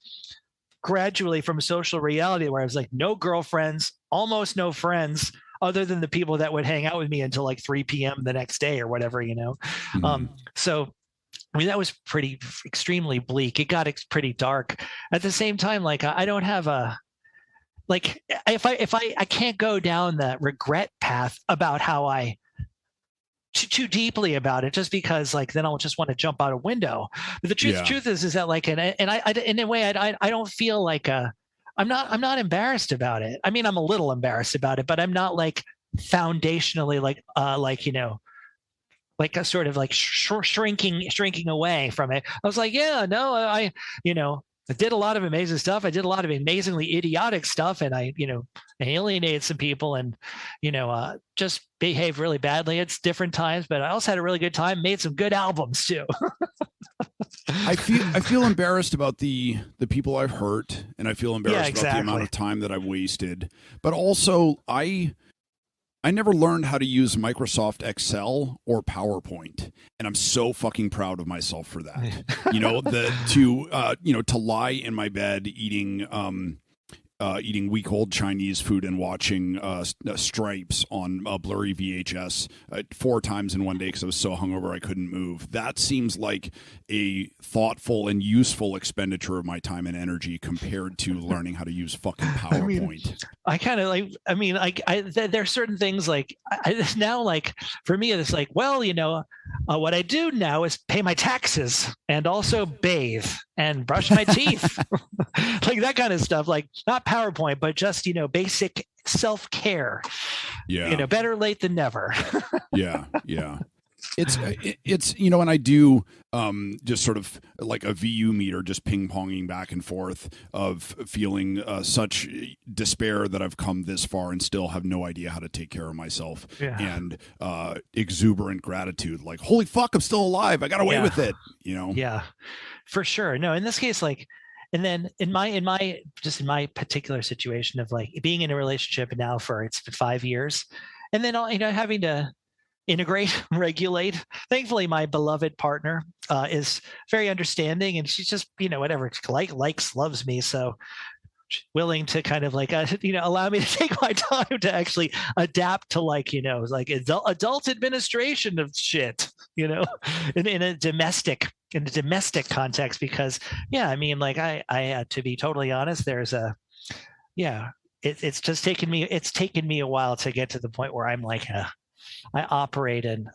gradually from social reality, where I was like, no girlfriends, almost no friends other than the people that would hang out with me until like 3 p.m. the next day or whatever, you know? So I mean, that was extremely bleak. It got pretty dark. At the same time, like I don't have like if I can't go down the regret path about how I too deeply about it, just because like then I'll just want to jump out a window. But the truth is that like, and I in a way I don't feel like I'm not embarrassed about it. I mean, I'm a little embarrassed about it, but I'm not like foundationally like, you know, like a sort of like shrinking away from it. I was like, yeah, no, I did a lot of amazing stuff. I did a lot of amazingly idiotic stuff, and I alienated some people, and just behaved really badly at different times. But I also had a really good time. Made some good albums too. I feel embarrassed about the people I've hurt, and I feel embarrassed about the amount of time that I've wasted. But also, I never learned how to use Microsoft Excel or PowerPoint, and I'm so fucking proud of myself for that. To lie in my bed eating week-old Chinese food and watching Stripes on a blurry VHS 4 times in one day because I was so hungover I couldn't move. That seems like a thoughtful and useful expenditure of my time and energy compared to learning how to use fucking PowerPoint. There are certain things like now, like for me, it's like, well, what I do now is pay my taxes and also bathe and brush my teeth, like that kind of stuff. Like not PowerPoint, but just basic self-care. Yeah, better late than never. yeah. It's and I do just sort of like a VU meter, just ping-ponging back and forth of feeling such despair that I've come this far and still have no idea how to take care of myself, and exuberant gratitude, like, holy fuck, I'm still alive, I got away with it, Yeah, for sure. No, in this case, like, and then in my particular situation of like being in a relationship now it's been 5 years, and then having to integrate, regulate. Thankfully, my beloved partner is very understanding, and she's just whatever, likes, loves me, so willing to kind of like allow me to take my time to actually adapt to like adult administration of shit, in a domestic context, because I to be totally honest, there's it's taken me a while to get to the point where I'm like I operate in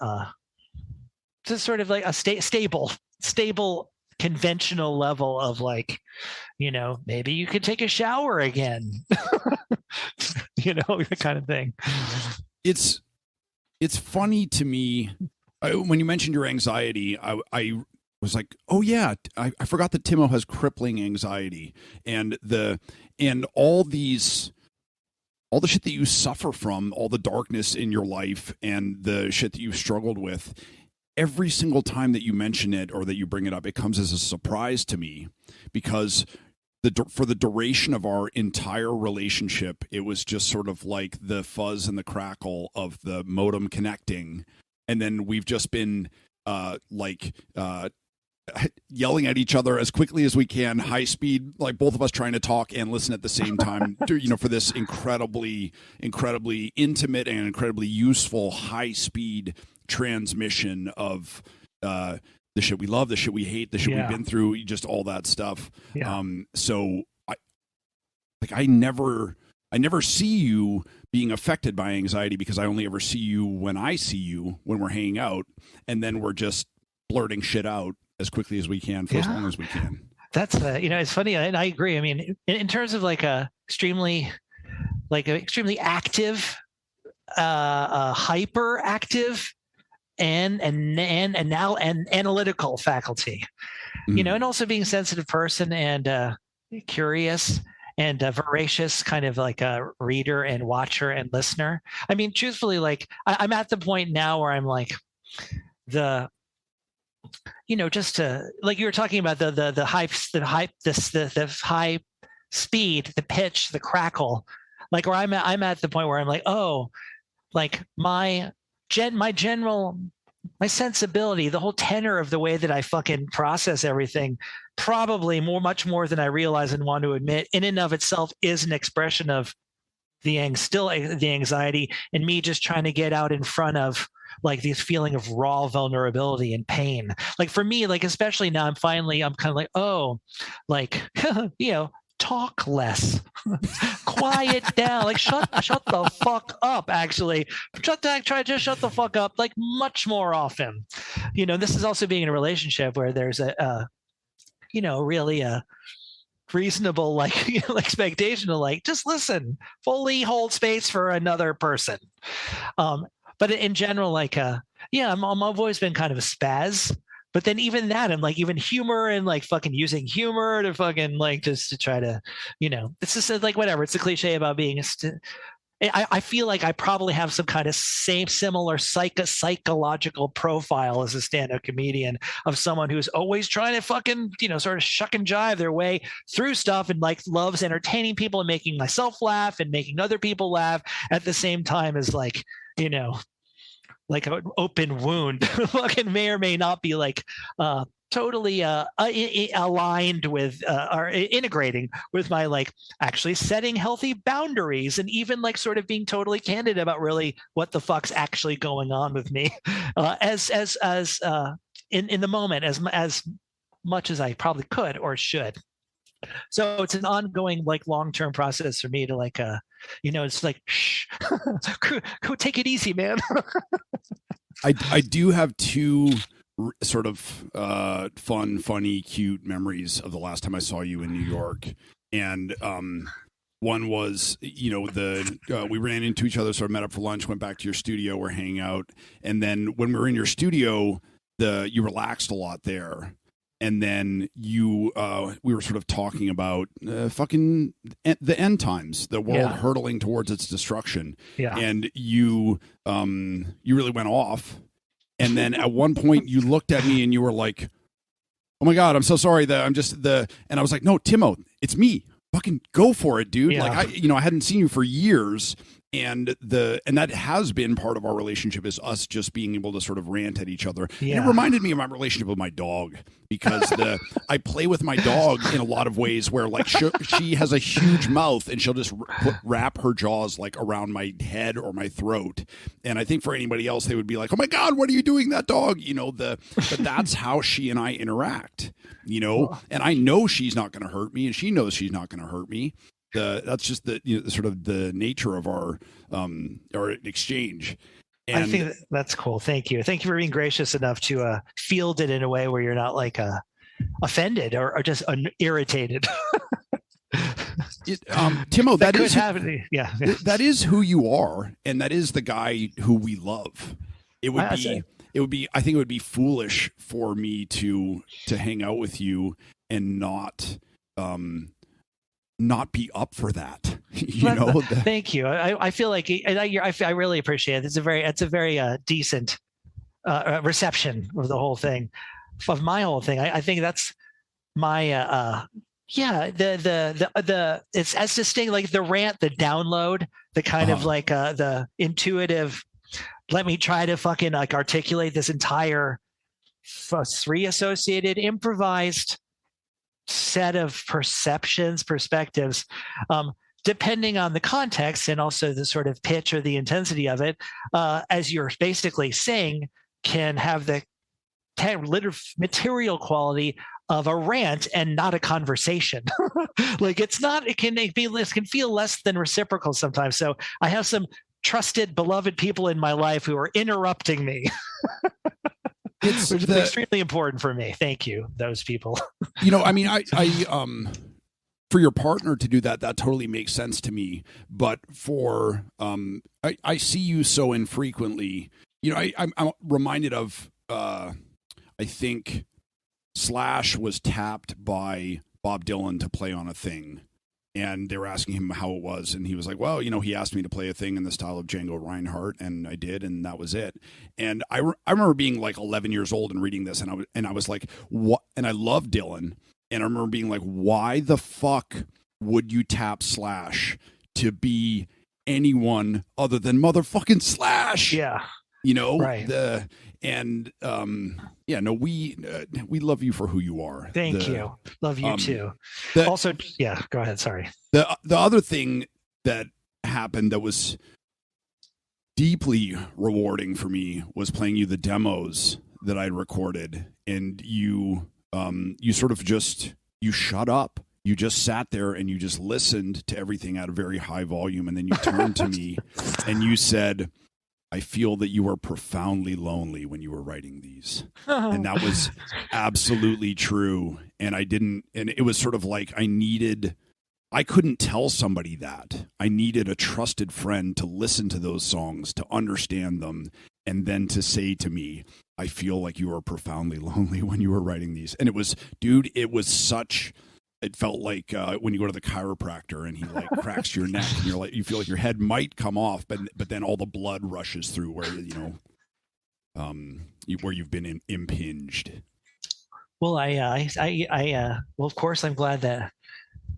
just sort of like a stable conventional level of like, maybe you could take a shower again, the kind of thing. It's funny to me when you mentioned your anxiety, I was like, oh yeah, I forgot that Timo has crippling anxiety, and all the shit that you suffer from, all the darkness in your life and the shit that you've struggled with. Every single time that you mention it or that you bring it up, it comes as a surprise to me, because for the duration of our entire relationship, it was just sort of like the fuzz and the crackle of the modem connecting. And then we've just been yelling at each other as quickly as we can, high speed, like both of us trying to talk and listen at the same time, for this incredibly intimate and incredibly useful high speed transmission of the shit we love, the shit we hate, the shit we've been through, just all that stuff. Yeah. So I never see you being affected by anxiety, because I only ever see you when we're hanging out, and then we're just blurting shit out as quickly as we can for as long as we can. That's it's funny, and I agree. I mean, in terms of like a extremely active, hyperactive, and analytical faculty, and also being a sensitive person and curious and voracious, kind of like a reader and watcher and listener. I mean, truthfully, like I'm at the point now where I'm like just to, like you were talking about the high speed, the pitch, the crackle, like where I'm at the point where I'm like, oh, like my sensibility, the whole tenor of the way that I fucking process everything, probably much more than I realize and want to admit, in and of itself is an expression of the anxiety, and me just trying to get out in front of like this feeling of raw vulnerability and pain. Like for me, like especially now, I'm kind of like, oh, like talk less, quiet down, like shut the fuck up. Actually, try to shut the fuck up, like much more often. This is also being in a relationship where there's really a reasonable like expectation to like just listen, fully hold space for another person. But in general, like I've always been kind of a spaz. But then even that, I'm like even humor and like fucking using humor to fucking like just to try to, it's just like whatever. It's a cliche about being I feel like I probably have some kind of similar psychological profile as a stand-up comedian of someone who's always trying to fucking, sort of shuck and jive their way through stuff and like loves entertaining people and making myself laugh and making other people laugh at the same time as like, like an open wound fucking may or may not be like totally aligned with or integrating with my like actually setting healthy boundaries and even like sort of being totally candid about really what the fuck's actually going on with me as in the moment as much as I probably could or should. So it's an ongoing like long-term process for me to like it's like shh go take it easy, man. I do have two sort of funny, cute memories of the last time I saw you in New York. And one was, we ran into each other, sort of met up for lunch, went back to your studio, we're hanging out. And then when we were in your studio, you relaxed a lot there. And then we were sort of talking about fucking the end times, the world hurtling towards its destruction. Yeah. And you really went off. And then at one point you looked at me and you were like, oh my God, I'm so sorry that and I was like, no, Timo, it's me. Fucking go for it, dude. Yeah. Like I hadn't seen you for years. And that has been part of our relationship is us just being able to sort of rant at each other. Yeah. And it reminded me of my relationship with my dog because I play with my dog in a lot of ways where like she has a huge mouth and she'll just wrap her jaws like around my head or my throat. And I think for anybody else, they would be like, oh my God, what are you doing, that dog? But that's how she and I interact, and I know she's not going to hurt me and she knows she's not going to hurt me. That's just the sort of the nature of our exchange. And I think that's cool. Thank you for being gracious enough to field it in a way where you're not like offended or just irritated. Timo, that is who you are, and that is the guy who we love. I think it would be foolish for me to hang out with you and not be up for that. Thank you. I feel like I really appreciate it. It's a very decent reception of the whole thing, of my whole thing. I think that's my it's as distinct like the rant, the download, the kind of like the intuitive. Let me try to fucking like articulate this entire three associated improvised set of perspectives, depending on the context and also the sort of pitch or the intensity of it, as you're basically saying, can have the material quality of a rant and not a conversation. Like it can feel less than reciprocal sometimes. So I have some trusted, beloved people in my life who are interrupting me. Which is extremely important for me. Thank you, those people. I for your partner to do that totally makes sense to me. But for I see you so infrequently. I'm reminded of I think Slash was tapped by Bob Dylan to play on a thing. And they were asking him how it was. And he was like, well, he asked me to play a thing in the style of Django Reinhardt. And I did. And that was it. And I remember being like 11 years old and reading this. And I was like, what? And I love Dylan. And I remember being like, why the fuck would you tap Slash to be anyone other than motherfucking Slash? Yeah. Right. We love you for who you are. Thank you. Love you too. Also, go ahead. Sorry. The other thing that happened that was deeply rewarding for me was playing you the demos that I'd recorded, and you sort of just, you shut up. You just sat there and you just listened to everything at a very high volume, and then you turned to me and you said, I feel that you were profoundly lonely when you were writing these. And that was absolutely true. And it was sort of like I couldn't tell somebody that. I needed a trusted friend to listen to those songs, to understand them, and then to say to me, I feel like you were profoundly lonely when you were writing these. And it was it felt like when you go to the chiropractor and he like cracks your neck and you're like, you feel like your head might come off, but then all the blood rushes through where, where you've been impinged. Well, well, of course, I'm glad that.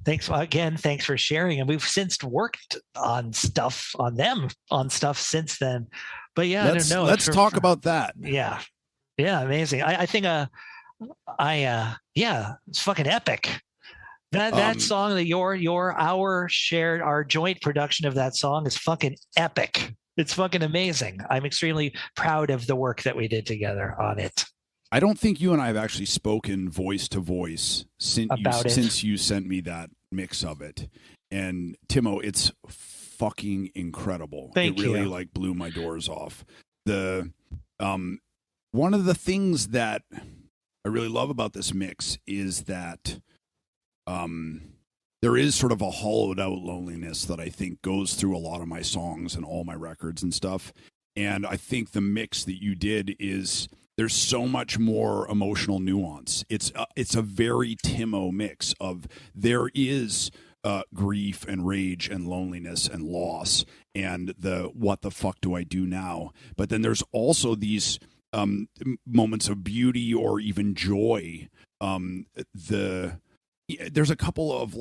Thanks for sharing. And we've since worked on stuff since then. But yeah, I don't know. Let's talk about that. Yeah. Yeah. Amazing. I think, it's fucking epic. That song that our joint production of that song is fucking epic. It's fucking amazing. I'm extremely proud of the work that we did together on it. I don't think you and I have actually spoken voice to voice since you sent me that mix of it. And Timo, it's fucking incredible. It really like blew my doors off. The one of the things that I really love about this mix is that there is sort of a hollowed out loneliness that I think goes through a lot of my songs and all my records and stuff. And I think the mix that you did there's so much more emotional nuance. It's a very Timo mix of there is grief and rage and loneliness and loss and what the fuck do I do now? But then there's also these moments of beauty or even joy. There's a couple of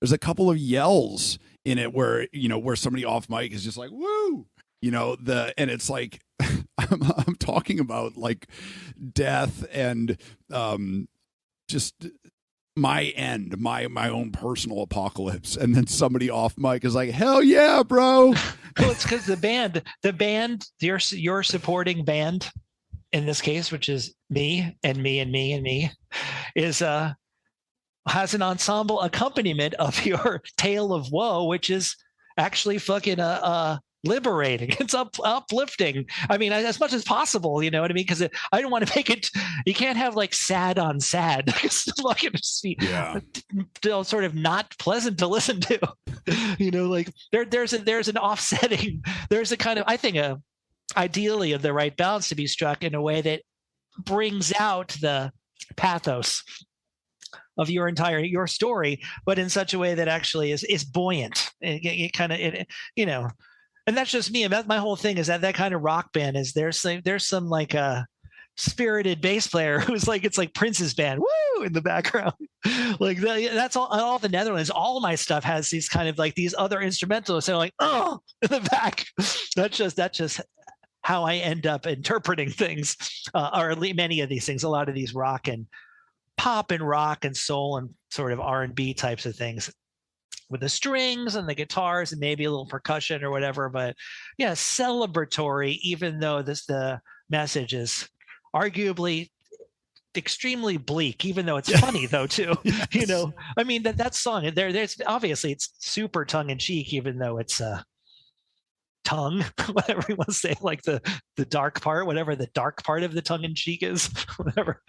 there's a couple of yells in it where somebody off mic is just like, woo, and it's like, I'm talking about like death and just my end, my own personal apocalypse. And then somebody off mic is like, hell yeah, bro. Well, it's because the band, your supporting band in this case, which is me and me and me and me, is has an ensemble accompaniment of your tale of woe, which is actually fucking liberating. It's uplifting. I mean, as much as possible, you know what I mean? Because I don't want to make it. You can't have like sad on sad. It's fucking sort of not pleasant to listen to. Like there's an offsetting. There's a kind of, I think, ideally of the right balance to be struck in a way that brings out the pathos of your story, but in such a way that actually is buoyant. It kind of and that's just me. And that's my whole thing is that kind of rock band is there's some like a spirited bass player who's like, it's like Prince's band, woo, in the background. Like that's all the Netherlands. All of my stuff has these kind of like these other instrumentalists that are like, oh, in the back. That's just how I end up interpreting things, or at least many of these things. A lot of these rock and pop and rock and soul and sort of R&B types of things, with the strings and the guitars and maybe a little percussion or whatever. But yeah, celebratory, even though the message is arguably extremely bleak, even though it's funny though too. Yes. I mean that song there's obviously it's super tongue-in-cheek, even though it's tongue, whatever you want to say, like the dark part, whatever the dark part of the tongue-in-cheek is, whatever.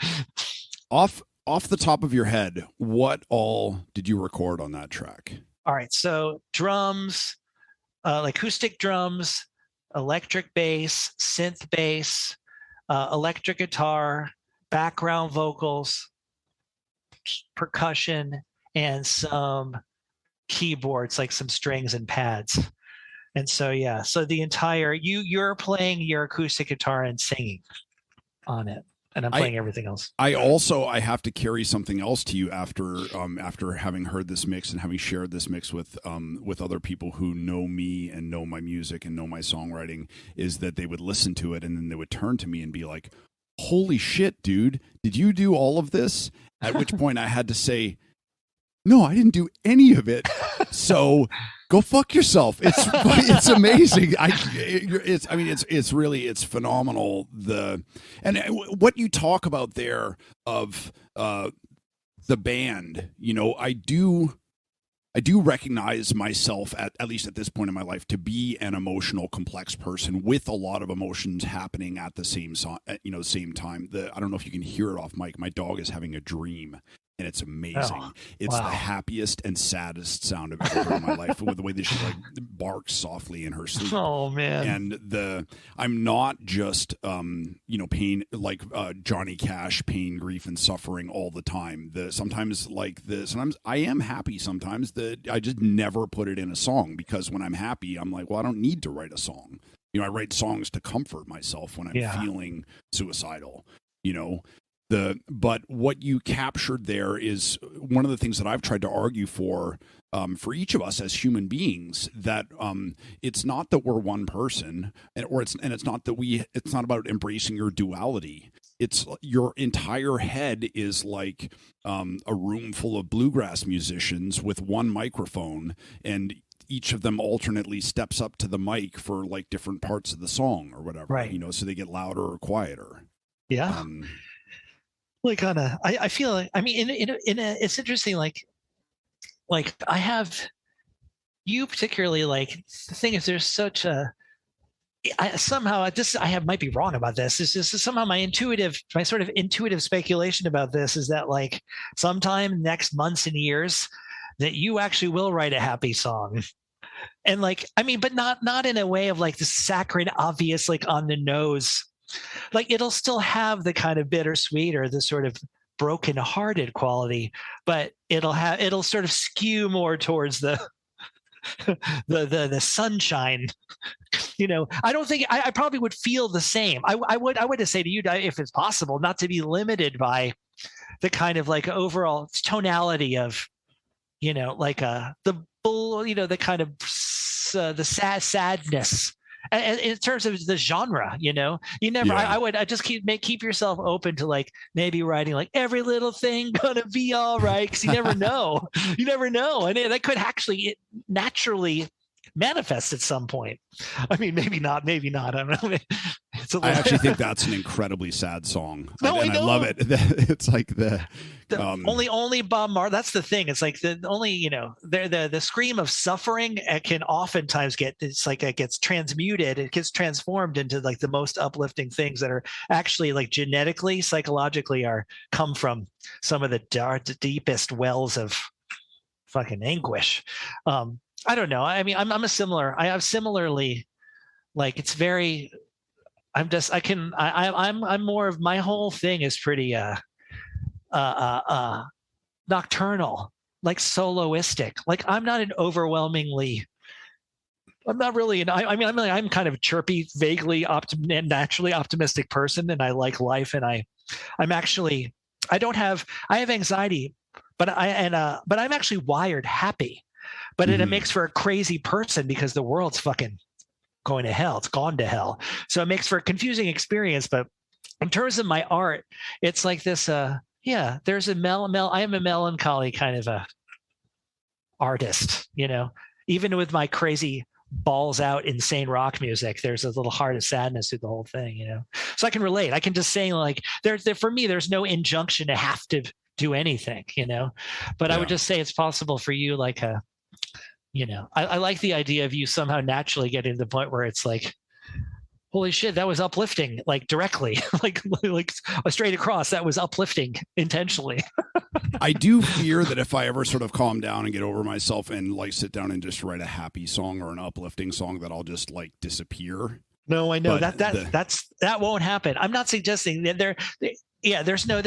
Off the top of your head, what all did you record on that track? All right. So drums, acoustic drums, electric bass, synth bass, electric guitar, background vocals, percussion, and some keyboards, like some strings and pads. And so, yeah. So the entire, you're playing your acoustic guitar and singing on it. And I'm playing everything else. I have to carry something else to you after having heard this mix and having shared this mix with other people who know me and know my music and know my songwriting, is that they would listen to it and then they would turn to me and be like, holy shit, dude, did you do all of this? At which point I had to say, no, I didn't do any of it. So go fuck yourself. It's amazing. It's phenomenal. And what you talk about there of the band, I do recognize myself at least at this point in my life to be an emotional, complex person with a lot of emotions happening at the same time. I don't know if you can hear it off mic. My dog is having a dream. And it's amazing. Oh, it's the happiest and saddest sound I've ever heard in my life, with the way that she barks softly in her sleep. Oh man! And I'm not just pain, like Johnny Cash, pain, grief, and suffering all the time. Sometimes I am happy. Sometimes I just never put it in a song, because when I'm happy, I'm like, well, I don't need to write a song. I write songs to comfort myself when I'm feeling suicidal. But what you captured there is one of the things that I've tried to argue for each of us as human beings, that it's not that we're one person, it's not about embracing your duality. It's your entire head is like a room full of bluegrass musicians with one microphone, and each of them alternately steps up to the mic for like different parts of the song or whatever, right? So they get louder or quieter. Yeah. I feel like, it's interesting. Like I have you particularly, like, the thing is, there's such a, I might be wrong about this. This is somehow my sort of intuitive speculation about this is that, like, sometime next months and years that you actually will write a happy song. And but not in a way of like the saccharine, obvious, like on the nose. Like, it'll still have the kind of bittersweet or the sort of broken-hearted quality, but it'll sort of skew more towards the sunshine. I don't think I probably would feel the same. I would say to you, if it's possible, not to be limited by the kind of like overall tonality of, the kind of the sadness. And in terms of the genre, you never. Yeah. I just keep yourself open to, like, maybe writing like every little thing gonna be all right, because you never know. And that could actually naturally manifest at some point. Maybe not. I don't know. I actually think that's an incredibly sad song. No, I love it. It's like only Bob Marley. That's the thing. It's like the scream of suffering can oftentimes it gets transmuted. It gets transformed into like the most uplifting things that are actually, like, genetically, psychologically come from some of the deepest wells of fucking anguish. I don't know. I have similarly, like, it's very. I'm more of, my whole thing is pretty nocturnal, like soloistic. Like, I'm not really. I'm kind of a chirpy, vaguely naturally optimistic person, and I like life, and I have anxiety, but I'm actually wired happy, but it makes for a crazy person because the world's fucking going to hell. It's gone to hell. So it makes for a confusing experience. But in terms of my art, it's like this, there's I am a melancholy kind of a artist, even with my crazy balls out insane rock music, there's a little heart of sadness through the whole thing, so I can relate. I can just say, like, for me, there's no injunction to have to do anything, but I would just say it's possible for you, like I like the idea of you somehow naturally getting to the point where it's like, holy shit, that was uplifting, like, directly, like straight across, that was uplifting intentionally. I do fear that if I ever sort of calm down and get over myself and, like, sit down and just write a happy song or an uplifting song, that I'll just, like, disappear. No, I know that won't happen. I'm not suggesting that there's no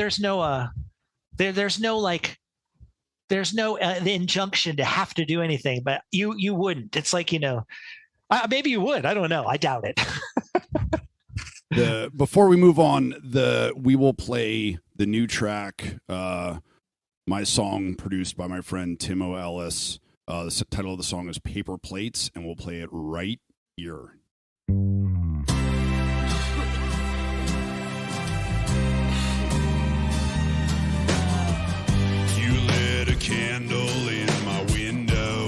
the injunction to have to do anything, but you wouldn't. It's like, maybe you would. I don't know. I doubt it. Before we move on, we will play the new track, my song produced by my friend Timo Ellis. The title of the song is Paper Plates, and we'll play it right here. You lit a candle in my window.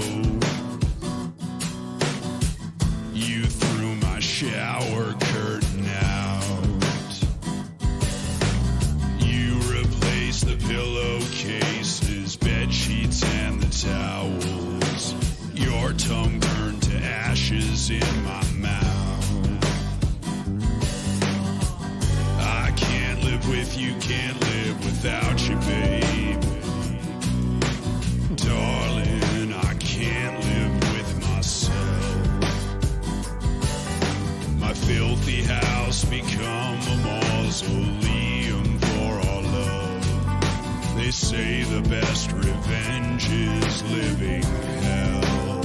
say the best revenge is living hell.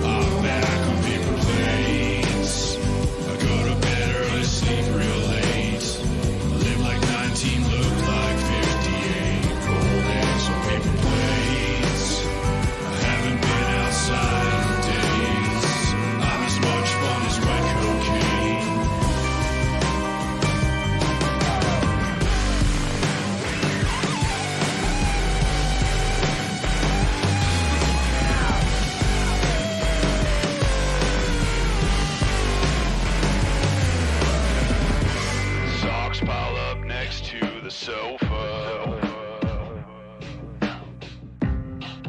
I'm back on paper plates. I go to bed early, sleep real late. Live like 19, look like 58. Cold eggs on paper plates. I haven't been outside in days. I'm as much fun as wet cocaine. Socks pile up next to the sofa.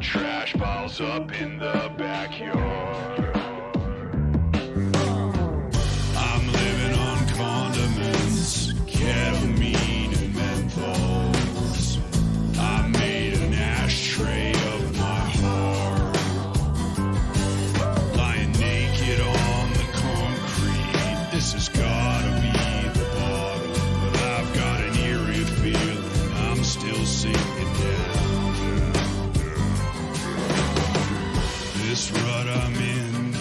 Trash piles up in the backyard. I'm living on condiments, ketamine and menthols. I made an ashtray of my heart. Lying naked on the concrete. This has gotta be the bottom, but I've got an eerie feeling I'm still sinking down. This rut I'm in,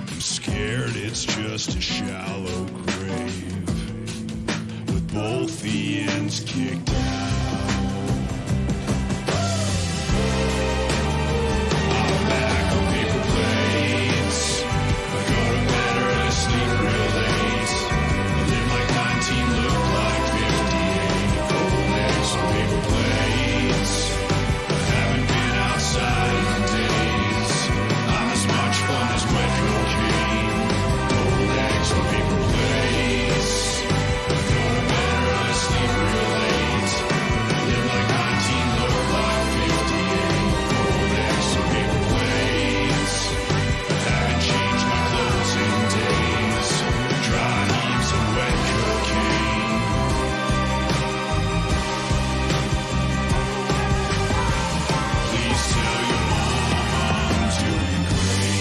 I'm scared it's just a shallow grave with both the ends kicked out. I'm back on paper plates. I go to bed early, sleep real late. I live like 19, look like 58. Cold eggs on paper plates. I haven't been outside in days. I'm as much fun as wet cocaine. Cold eggs on paper plates. I go to bed early, sleep real late. I live like 19, look like 58. Cold eggs on paper plates. I haven't changed my clothes in days. Dry heaves of wet cocaine. Please tell your mom I'm doing great.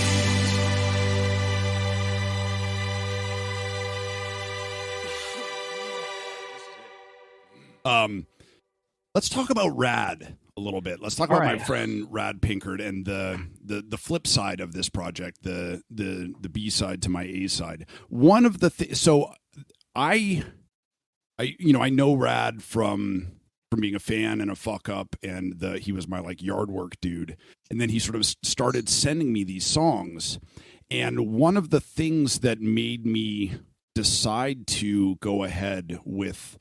Let's talk about Rad a little bit. Let's talk about my friend Rad Pinkard and the flip side of this project, the B side to my A side. One of the so I know Rad from being a fan and a fuck up, and he was my like yard work dude, and then he sort of started sending me these songs, and one of the things that made me decide to go ahead with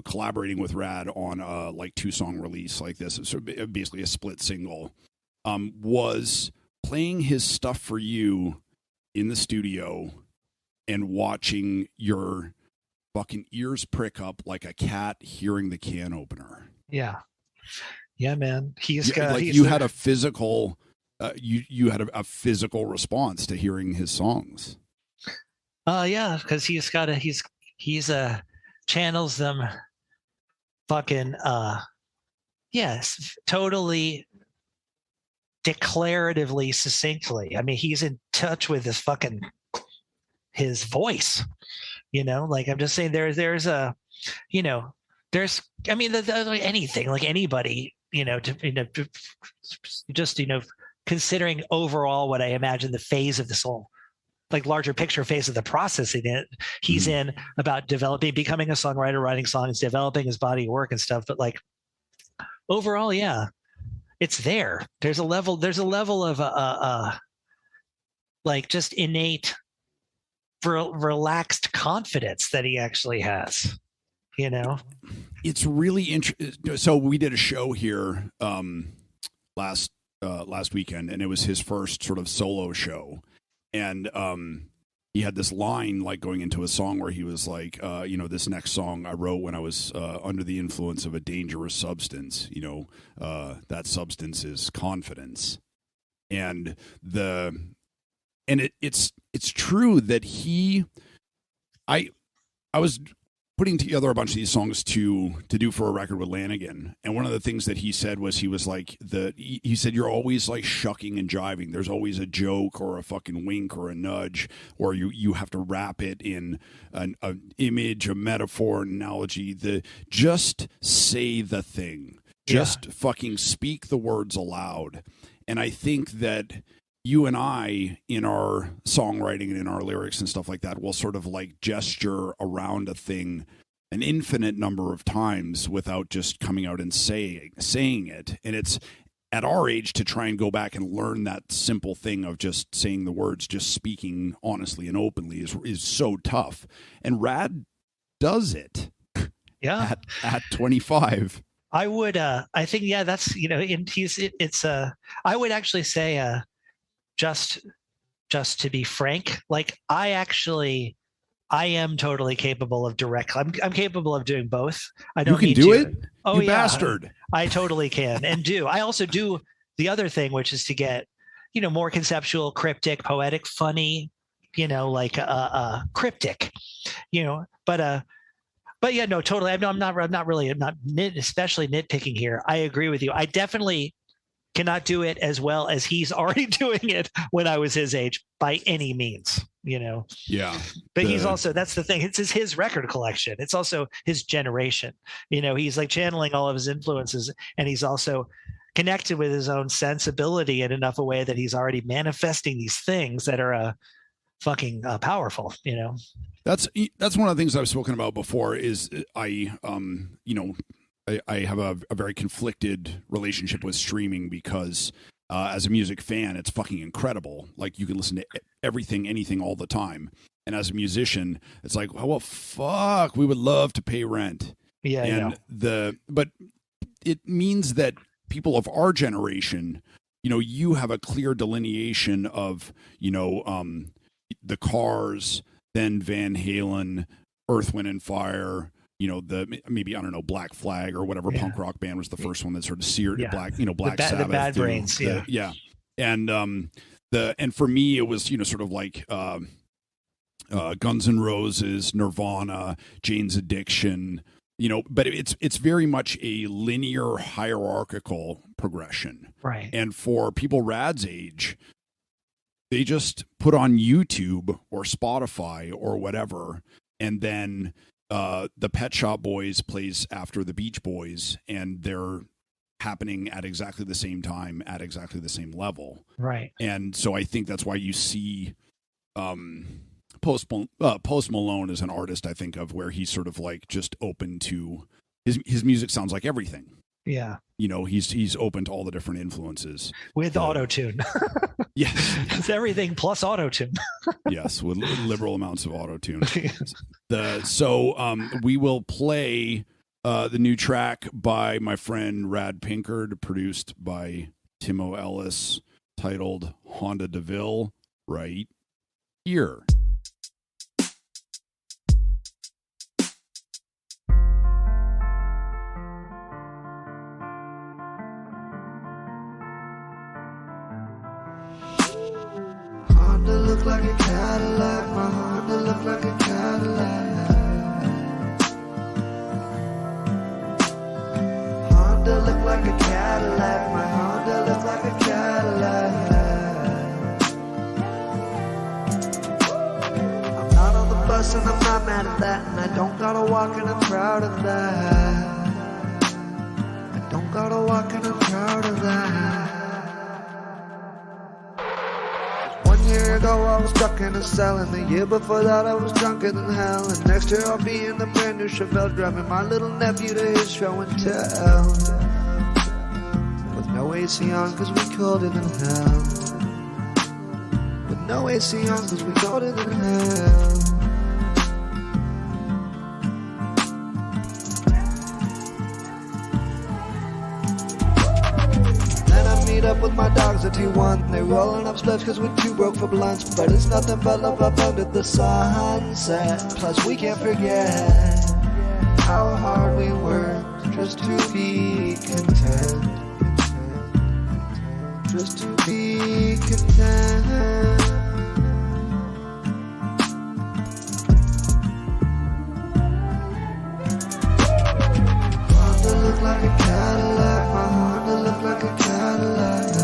collaborating with Rad on a like 2-song release like this, so basically a split single, was playing his Stuff for You in the studio and watching your fucking ears prick up like a cat hearing the can opener. Yeah, man. You had a physical you had a physical response to hearing his songs. Yeah, because he's channels them fucking yes, totally declaratively, succinctly. I mean, he's in touch with his voice, like I'm just saying there's anything, like anybody, considering overall what I imagine the phase of this whole like larger picture phase of the process he's in about becoming a songwriter, writing songs, developing his body of work and stuff. But like overall, yeah, it's there. There's a level of like just innate relaxed confidence that he actually has, It's really interesting. So we did a show here last weekend, and it was his first sort of solo show. And he had this line like going into a song where he was like, this next song I wrote when I was under the influence of a dangerous substance. That substance is confidence. And it's true that I was putting together a bunch of these songs to do for a record with Lanigan. And one of the things that he said was he said, you're always like shucking and jiving. There's always a joke or a fucking wink or a nudge, or you have to wrap it in an image, a metaphor, an analogy. Just say the thing. Just fucking speak the words aloud. And I think that you and I, in our songwriting and in our lyrics and stuff like that, will sort of like gesture around a thing an infinite number of times without just coming out and saying it. And it's at our age to try and go back and learn that simple thing of just saying the words, just speaking honestly and openly is so tough. And Rad does it. Yeah. At 25. I would, I think, that's, I would actually say, just to be frank, like I am totally capable of I'm capable of doing both. I don't need to. You can do it? Oh, you bastard. I totally can and do. I also do the other thing, which is to get, more conceptual, cryptic, poetic, funny, like cryptic, but yeah, no, totally. I'm not especially nitpicking here. I agree with you. I definitely cannot do it as well as he's already doing it when I was his age by any means, Yeah. But he's also, that's the thing. It's his record collection. It's also his generation. He's like channeling all of his influences, and he's also connected with his own sensibility in enough a way that he's already manifesting these things that are fucking powerful, That's one of the things I've spoken about before is I have a very conflicted relationship with streaming because as a music fan, it's fucking incredible. Like you can listen to everything, anything all the time. And as a musician, it's like, well, fuck, we would love to pay rent. Yeah. And but it means that people of our generation, you have a clear delineation of, the Cars, then Van Halen, Earth, Wind and Fire, Black Flag or whatever punk rock band was the first one that sort of seared Black Sabbath, the Bad Brains, and for me it was sort of like Guns N' Roses, Nirvana, Jane's Addiction, but it's very much a linear hierarchical progression, right? And for people Rad's age, they just put on YouTube or Spotify or whatever, and then the Pet Shop Boys plays after the Beach Boys, and they're happening at exactly the same time at exactly the same level. Right. And so I think that's why you see Post Malone as an artist, I think of, where he's sort of like just open to his music sounds like everything. Yeah. He's open to all the different influences. With auto-tune. Yes. It's everything plus auto-tune. Yes, with liberal amounts of auto-tune. We will play the new track by my friend Rad Pinkard, produced by Timo Ellis, titled Honda DeVille, right here. Honda look like a Cadillac, my Honda look like a Cadillac. Honda look like a Cadillac, my Honda look like a Cadillac. I'm not on the bus and I'm not mad at that, and I don't gotta walk and I'm proud of that. I don't gotta walk and I'm proud of that. 1 year ago I was stuck in a cell, and the year before that I was drunker than hell, and next year I'll be in the brand new Chevelle driving my little nephew to his show and tell, with no AC on cause we colder than hell, with no AC on cause we colder than hell. Meet up with my dogs at T1. They rolling up spliffs cause we too broke for blunts, but it's nothing but love up under the sunset. Plus we can't forget how hard we worked just to be content. Just to be content. like a Cadillac. My Honda look like a Cadillac.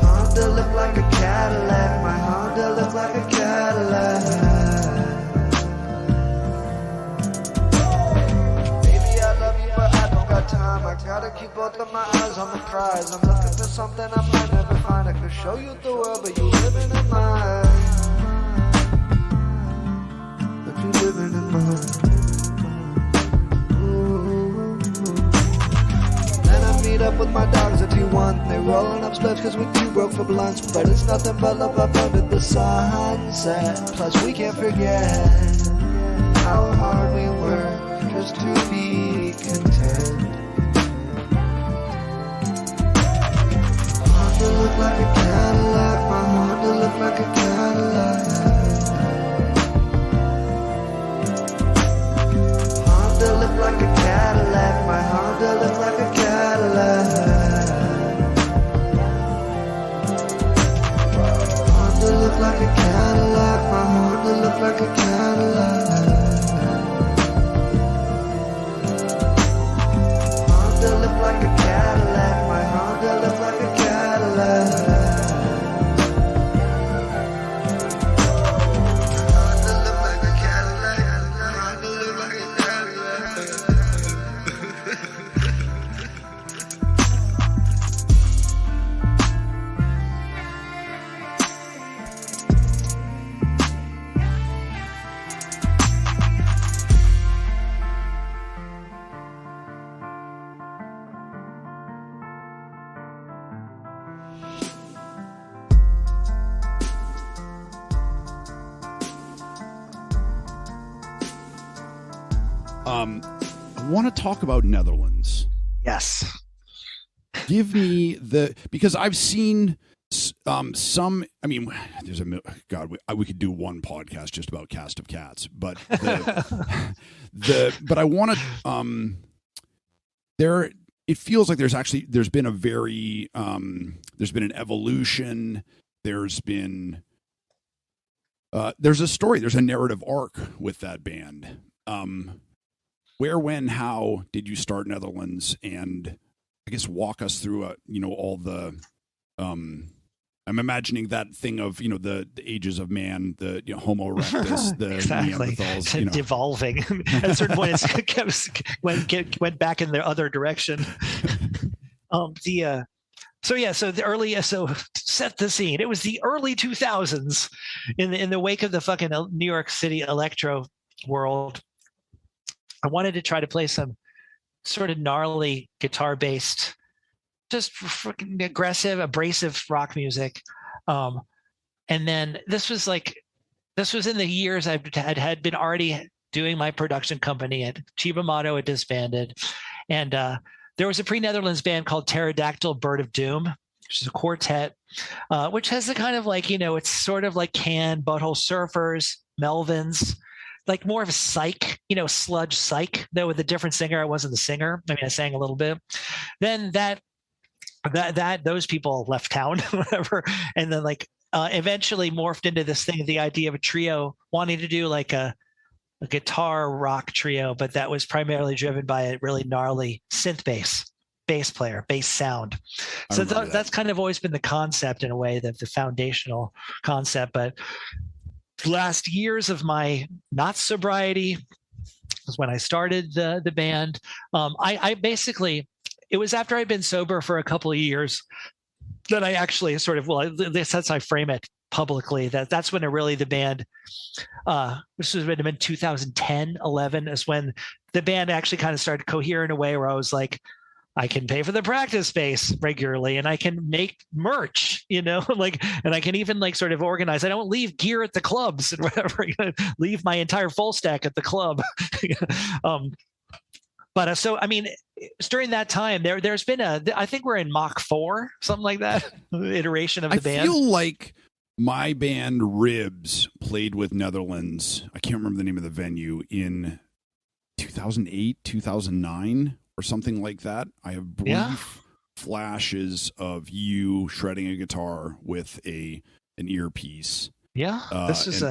Honda look like a Cadillac. My Honda look like a Cadillac. Baby, I love you, but I don't got time. I gotta keep both of my eyes on the prize. I'm looking for something I might never find. I could show you the world, but you living in mine. But you living in mine. Meet up with my dogs if you want. They rolling up spliffs cause we too broke for blunts. But it's nothing but love up under the sunset. Plus we can't forget how hard we work just to be content. Honda look like a Cadillac. My Honda look like a Cadillac. Honda look like a Cadillac. My Honda look like a Cadillac. Honda look like a Cadillac. My Honda look like a Cadillac. Honda look like a Cadillac. My Honda look like a Cadillac. Honda look like a Cadillac. Honda look like a I want to talk about Netherlands. Yes. Give me because I've seen some. I mean, there's we could do one podcast just about Cast of Cats, but but I want to. There, it feels like there's been a very there's been an evolution. There's been there's a story. There's a narrative arc with that band. Where, when, how did you start Netherlands? And I guess walk us through, all the, I'm imagining that thing of, the ages of man, the Homo erectus, the exactly. Neanderthals. Devolving. At a certain point, it went back in the other direction. So set the scene. It was the early 2000s in the wake of the fucking New York City electro world. I wanted to try to play some sort of gnarly guitar-based, just freaking aggressive, abrasive rock music. And then this was in the years I had been already doing my production company at Cibo Matto had disbanded. And there was a pre-Netherlands band called Pterodactyl Bird of Doom, which is a quartet, which has a kind of it's sort of like Can, Butthole Surfers, Melvins, like more of a psych, sludge psych, though with a different singer. I wasn't the singer. I mean, I sang a little bit. Then those people left town, whatever. And then eventually morphed into this thing, the idea of a trio, wanting to do like a guitar rock trio, but that was primarily driven by a really gnarly synth bass player, bass sound. So that's kind of always been the concept in a way, that the foundational concept. But last years of my not sobriety was when I started the band. I basically, it was after I'd been sober for a couple of years that I actually that's how I frame it publicly, that's when the band, this was in 2010, 11 is when the band actually kind of started cohere in a way where I was like, I can pay for the practice space regularly, and I can make merch, and I can even sort of organize. I don't leave gear at the clubs and whatever, leave my entire full stack at the club. But so, I mean, during that time, there's been I think we're in Mach 4, something like that, iteration of the band. I feel like my band Ribs played with Netherlands. I can't remember the name of the venue in 2008, 2009. Or something like that. I have brief flashes of you shredding a guitar with an earpiece. Yeah, this is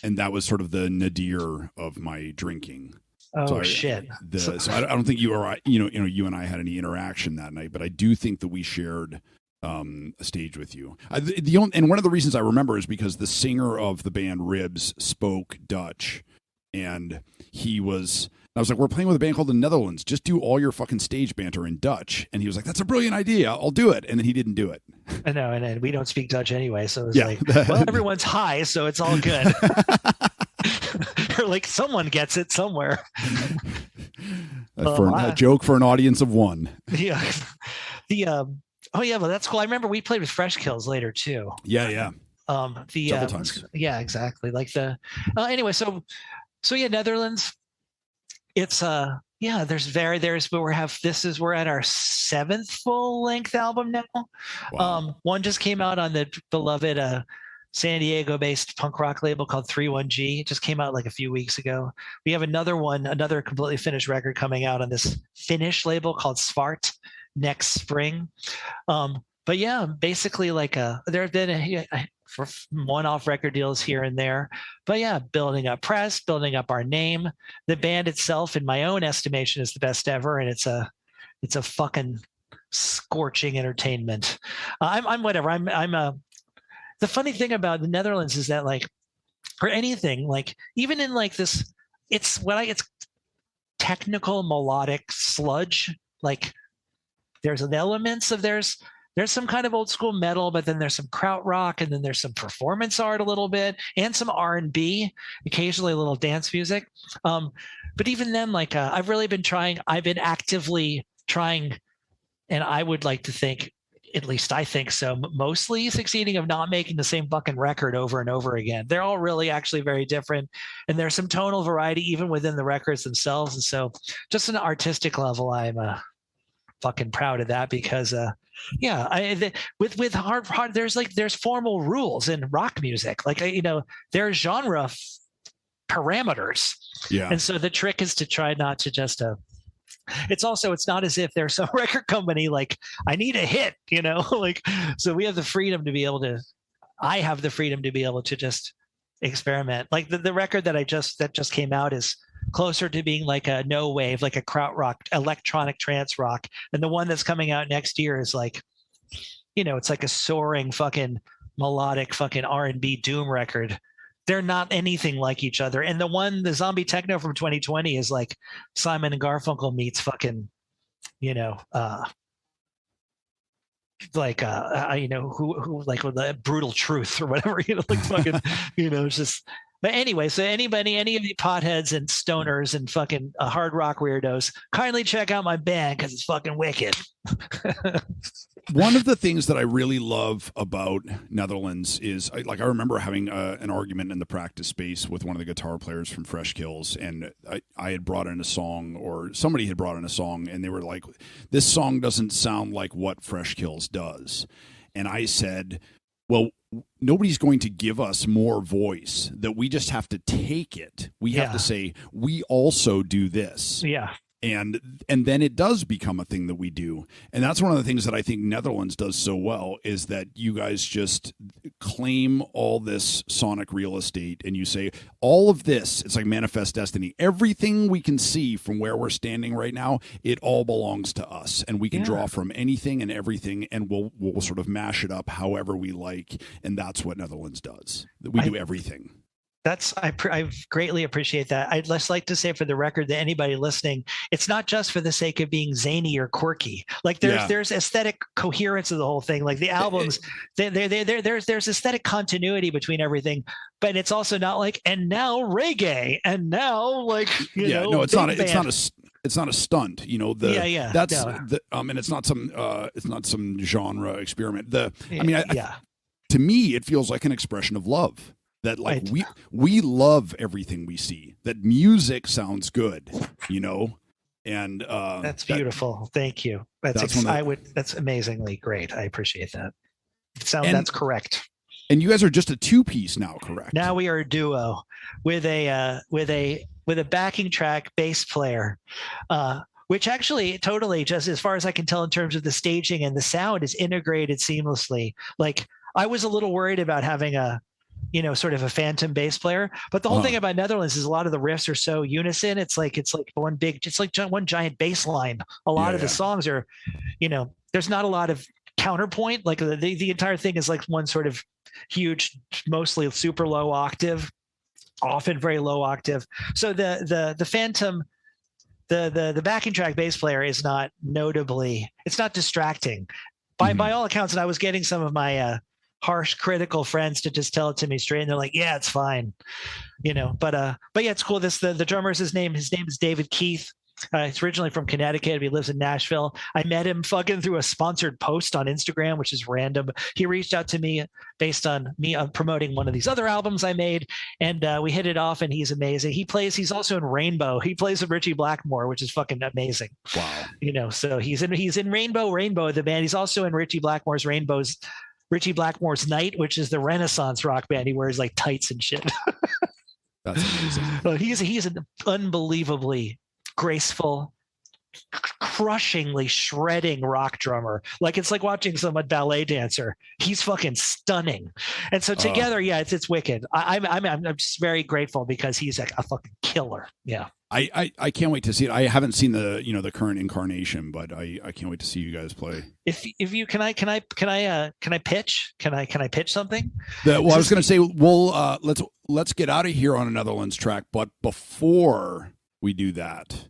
and that was sort of the nadir of my drinking. Oh, shit. So I don't think you and I had any interaction that night, but I do think that we shared a stage with you. And one of the reasons I remember is because the singer of the band Ribs spoke Dutch, and I was like, we're playing with a band called the Netherlands. Just do all your fucking stage banter in Dutch. And he was like, that's a brilliant idea. I'll do it. And then he didn't do it. I know. And then we don't speak Dutch anyway. So it's like, well, everyone's high, so it's all good. Or like someone gets it somewhere. A joke for an audience of one. Yeah. Oh yeah, but that's cool. I remember we played with Fresh Kills later too. Yeah. Several times. Yeah, exactly. Like anyway, so yeah, Netherlands. It's we're at our 7th full length album now. Wow. One just came out on the beloved San Diego based punk rock label called 31G. It just came out like a few weeks ago. We have another completely finished record coming out on this Finnish label called Svart next spring. But yeah, basically like there have been for one-off record deals here and there. But yeah, building up press, building up our name. The band itself, in my own estimation, is the best ever, and it's a fucking scorching entertainment. I'm whatever. The funny thing about the Netherlands is that like for anything, like even in like this, it's technical melodic sludge. Like there's elements of there's some kind of old school metal, but then there's some krautrock, and then there's some performance art a little bit, and some R&B, occasionally a little dance music. But even then, like I've been actively trying, and I would like to think, at least I think so, mostly succeeding of not making the same fucking record over and over again. They're all really actually very different, and there's some tonal variety even within the records themselves. And so just on an artistic level, I'm fucking proud of that because with hard there's formal rules in rock music, like there's genre parameters, and so the trick is to try not to just it's not as if there's some record company like I need a hit, like, so we have the freedom to be able to just experiment. Like the record that just came out is closer to being like a no wave, like a krautrock, electronic trance rock. And the one that's coming out next year is like, it's like a soaring fucking melodic fucking R&B doom record. They're not anything like each other. And the zombie techno from 2020 is like Simon and Garfunkel meets fucking, who like with the brutal truth or whatever, like fucking, it's just. But anyway, so any of the potheads and stoners and fucking hard rock weirdos, kindly check out my band because it's fucking wicked. One of the things that I really love about Netherlands is, I remember having an argument in the practice space with one of the guitar players from Fresh Kills, and I had brought in a song, or somebody had brought in a song, and they were like, this song doesn't sound like what Fresh Kills does. And I said, well, nobody's going to give us more voice, that we just have to take it. We have to say, we also do this. Yeah. And then it does become a thing that we do. And that's one of the things that I think Netherlands does so well, is that you guys just claim all this sonic real estate, and you say, all of this, it's like Manifest Destiny. Everything we can see from where we're standing right now, it all belongs to us. And we can draw from anything and everything, and we'll sort of mash it up however we like. And that's what Netherlands does. We do everything. I greatly appreciate that. I'd just like to say for the record that anybody listening, it's not just for the sake of being zany or quirky. Like there's aesthetic coherence of the whole thing. Like the albums, there's aesthetic continuity between everything, but it's also not like, and now reggae, and now like it's not a stunt, and it's not some genre experiment. To me, it feels like an expression of love. That like we love everything we see. That music sounds good, and that's beautiful. Thank you. That's amazingly great. I appreciate that. That's correct. And you guys are just a 2-piece now, correct? Now we are a duo with a backing track bass player, which actually totally, just as far as I can tell in terms of the staging and the sound, is integrated seamlessly. Like I was a little worried about having sort of a phantom bass player. But the whole thing about Netherlands is a lot of the riffs are so unison. It's like one giant bass line. A lot of the songs are, there's not a lot of counterpoint. Like the entire thing is like one sort of huge, mostly super low octave, often very low octave. So the phantom, the backing track bass player is not it's not distracting by all accounts. And I was getting some of my harsh critical friends to just tell it to me straight, and they're like, yeah, it's fine, but yeah, it's cool. The drummer, his name is David Keith. He's originally from Connecticut. He lives in Nashville. I met him fucking through a sponsored post on Instagram, which is random. He reached out to me based on me promoting one of these other albums I made, and we hit it off, and he's amazing. He's also in Rainbow. He plays with Richie Blackmore, which is fucking amazing. Wow. So he's in Rainbow, the band. He's also in Richie Blackmore's Night, which is the Renaissance rock band. He wears like tights and shit. That's amazing. He's an unbelievably graceful, crushingly shredding rock drummer. Like it's like watching some ballet dancer. He's fucking stunning. And so together, it's wicked. I'm just very grateful because he's like a fucking killer. Yeah. I can't wait to see it. I haven't seen the current incarnation, but I can't wait to see you guys play. If you can I pitch? Can I pitch something? I was going to say, let's get out of here on a Netherlands track, but before we do that,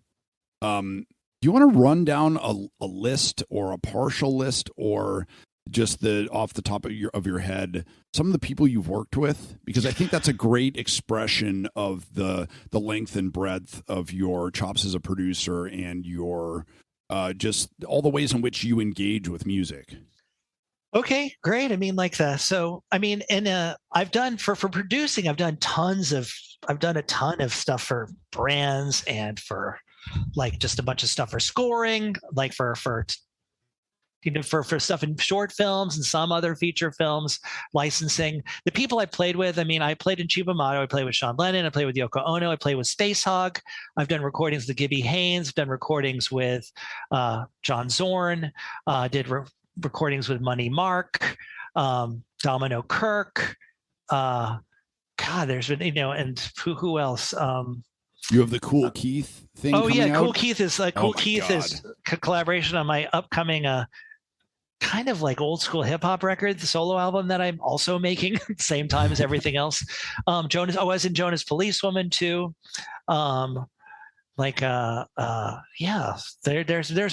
do you want to run down a list or a partial list or just off the top of your head some of the people you've worked with? Because I think that's a great expression of the length and breadth of your chops as a producer and your just all the ways in which you engage with music. Okay, great. I mean, I've done for producing, I've done a ton of stuff for brands and for like just a bunch of stuff for scoring, like for stuff in short films and some other feature films, licensing. The people I played with, I played in Cibo Matto, I played with Sean Lennon, I played with Yoko Ono, I played with Spacehog. I've done recordings with Gibby Haynes, I've done recordings with John Zorn, did recordings with Money Mark, Domino Kirk. There's been, and who else? You have the Cool Keith thing. Oh yeah, Cool out? Keith is Keith is collaboration on my upcoming kind of like old school hip hop record, the solo album that I'm also making at the same time as everything else. I was in Joan As Police Woman too. There's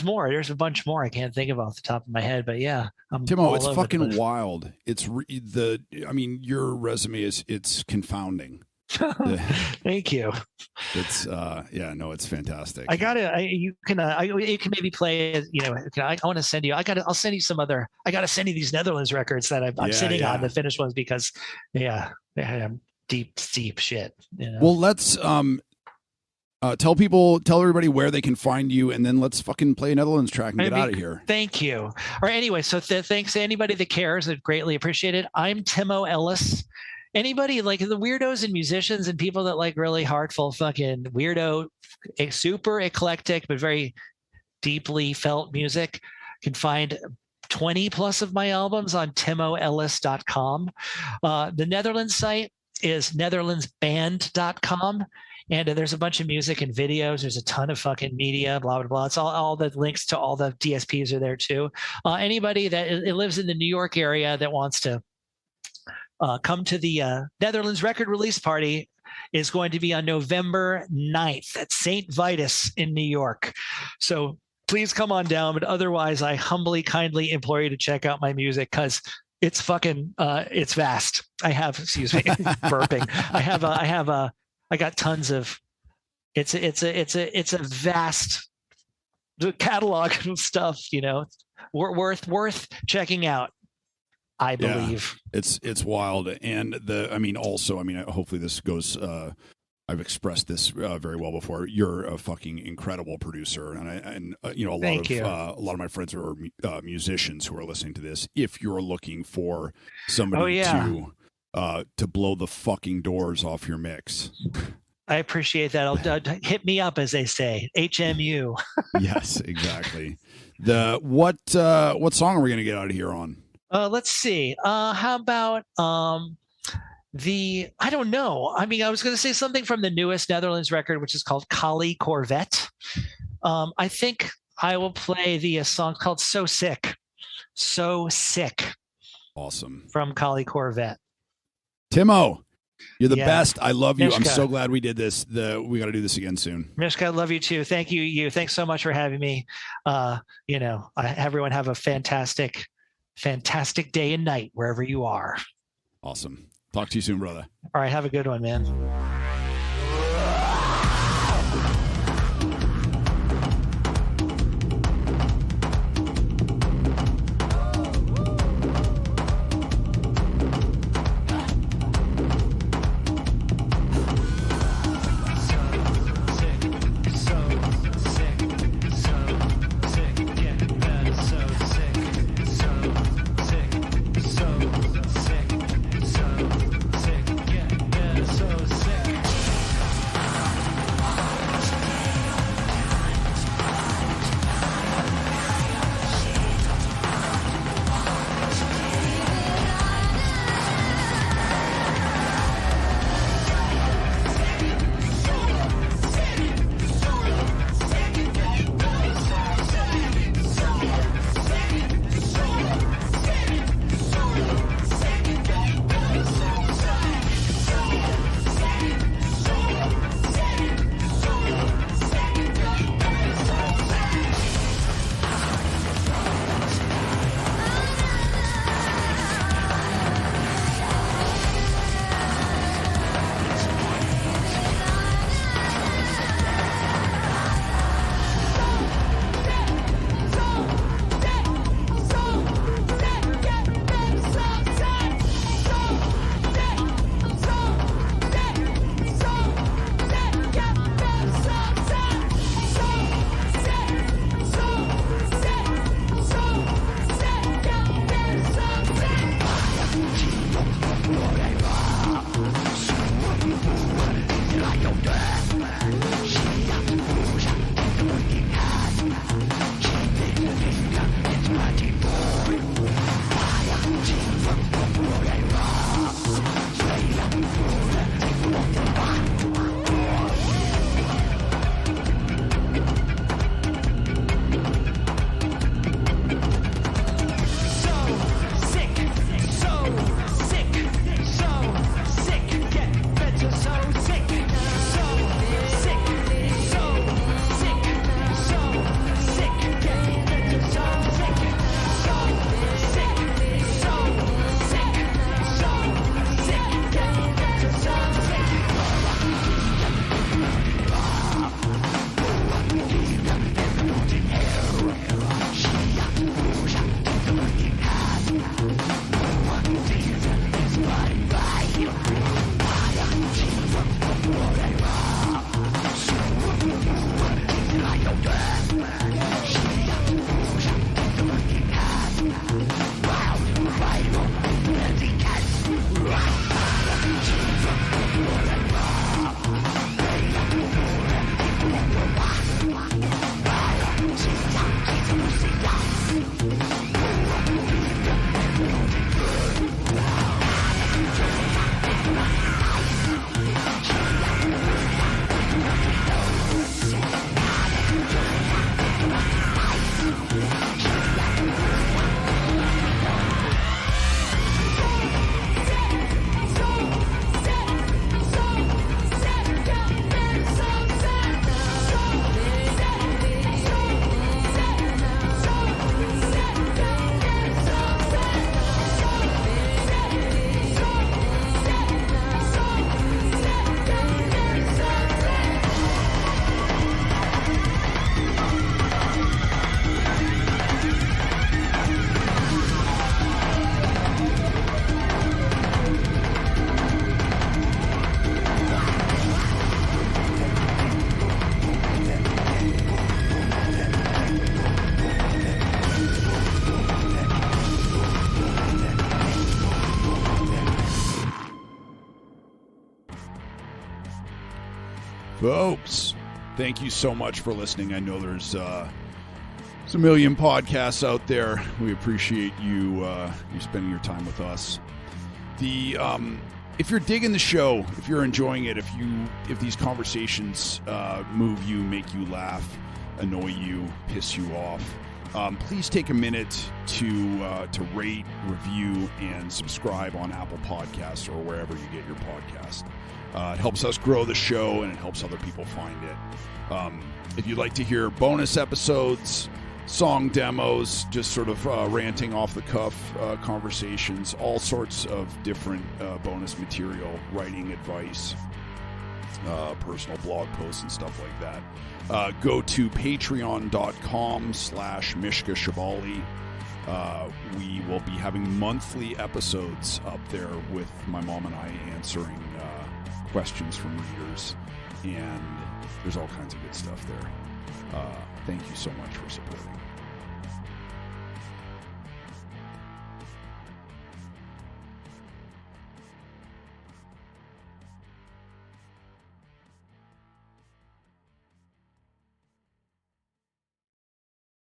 more. There's a bunch more I can't think of off the top of my head, but yeah. Timo, it's fucking wild. It's your resume it's confounding. Thank you. It's it's fantastic. You can maybe play it. I want to send you. I'll send you some other. I got to send you these Netherlands records that I'm sitting on, the finished ones, because I'm deep shit. Well, let's tell everybody where they can find you, and then let's fucking play a Netherlands track and get out of here. Thank you. All right. Anyway, so thanks to anybody that cares. I'd greatly appreciate it. I'm Timo Ellis. Anybody like the weirdos and musicians and people that like really heartful fucking weirdo, super eclectic but very deeply felt music can find 20 plus of my albums on timoellis.com. The Netherlands site is netherlandsband.com. And there's a bunch of music and videos. There's a ton of fucking media, blah, blah, blah. It's all the links to all the DSPs are there too. Anybody that lives in the New York area that wants to come to the Netherlands record release party is going to be on November 9th at St. Vitus in New York. So please come on down. But otherwise, I humbly, kindly implore you to check out my music because it's fucking, it's vast. Burping. I got tons of, it's a vast catalog of stuff, worth checking out. I believe it's wild. And hopefully this goes, I've expressed this very well before. You're a fucking incredible producer. And a lot of my friends are musicians who are listening to this. If you're looking for somebody to blow the fucking doors off your mix. I appreciate that. Hit me up, as they say. HMU. Yes, exactly. What song are we going to get out of here on? Let's see. How about I don't know. I mean, I was going to say something from the newest Netherlands record, which is called Kali Corvette. I think I will play the song called So Sick. So Sick. Awesome. From Kali Corvette. Timo, you're the best. I love you. Mishka. I'm so glad we did this. We got to do this again soon. Mishka, I love you too. Thank you. Thanks so much for having me. Everyone have a fantastic day and night wherever you are. Awesome. Talk to you soon, brother. All right. Have a good one, man. Folks, thank you so much for listening. I know there's a million podcasts out there. We appreciate you spending your time with us. The if you're digging the show, if you're enjoying it, if these conversations move you, make you laugh, annoy you, piss you off, please take a minute to rate, review, and subscribe on Apple Podcasts or wherever you get your podcast. It helps us grow the show, and it helps other people find it. If you'd like to hear bonus episodes, song demos, just sort of ranting off the cuff conversations, all sorts of different bonus material, writing advice, personal blog posts and stuff like that, go to patreon.com/Mishka Shabali. We will be having monthly episodes up there with my mom and I answering questions from readers, and there's all kinds of good stuff there. Thank you so much for supporting.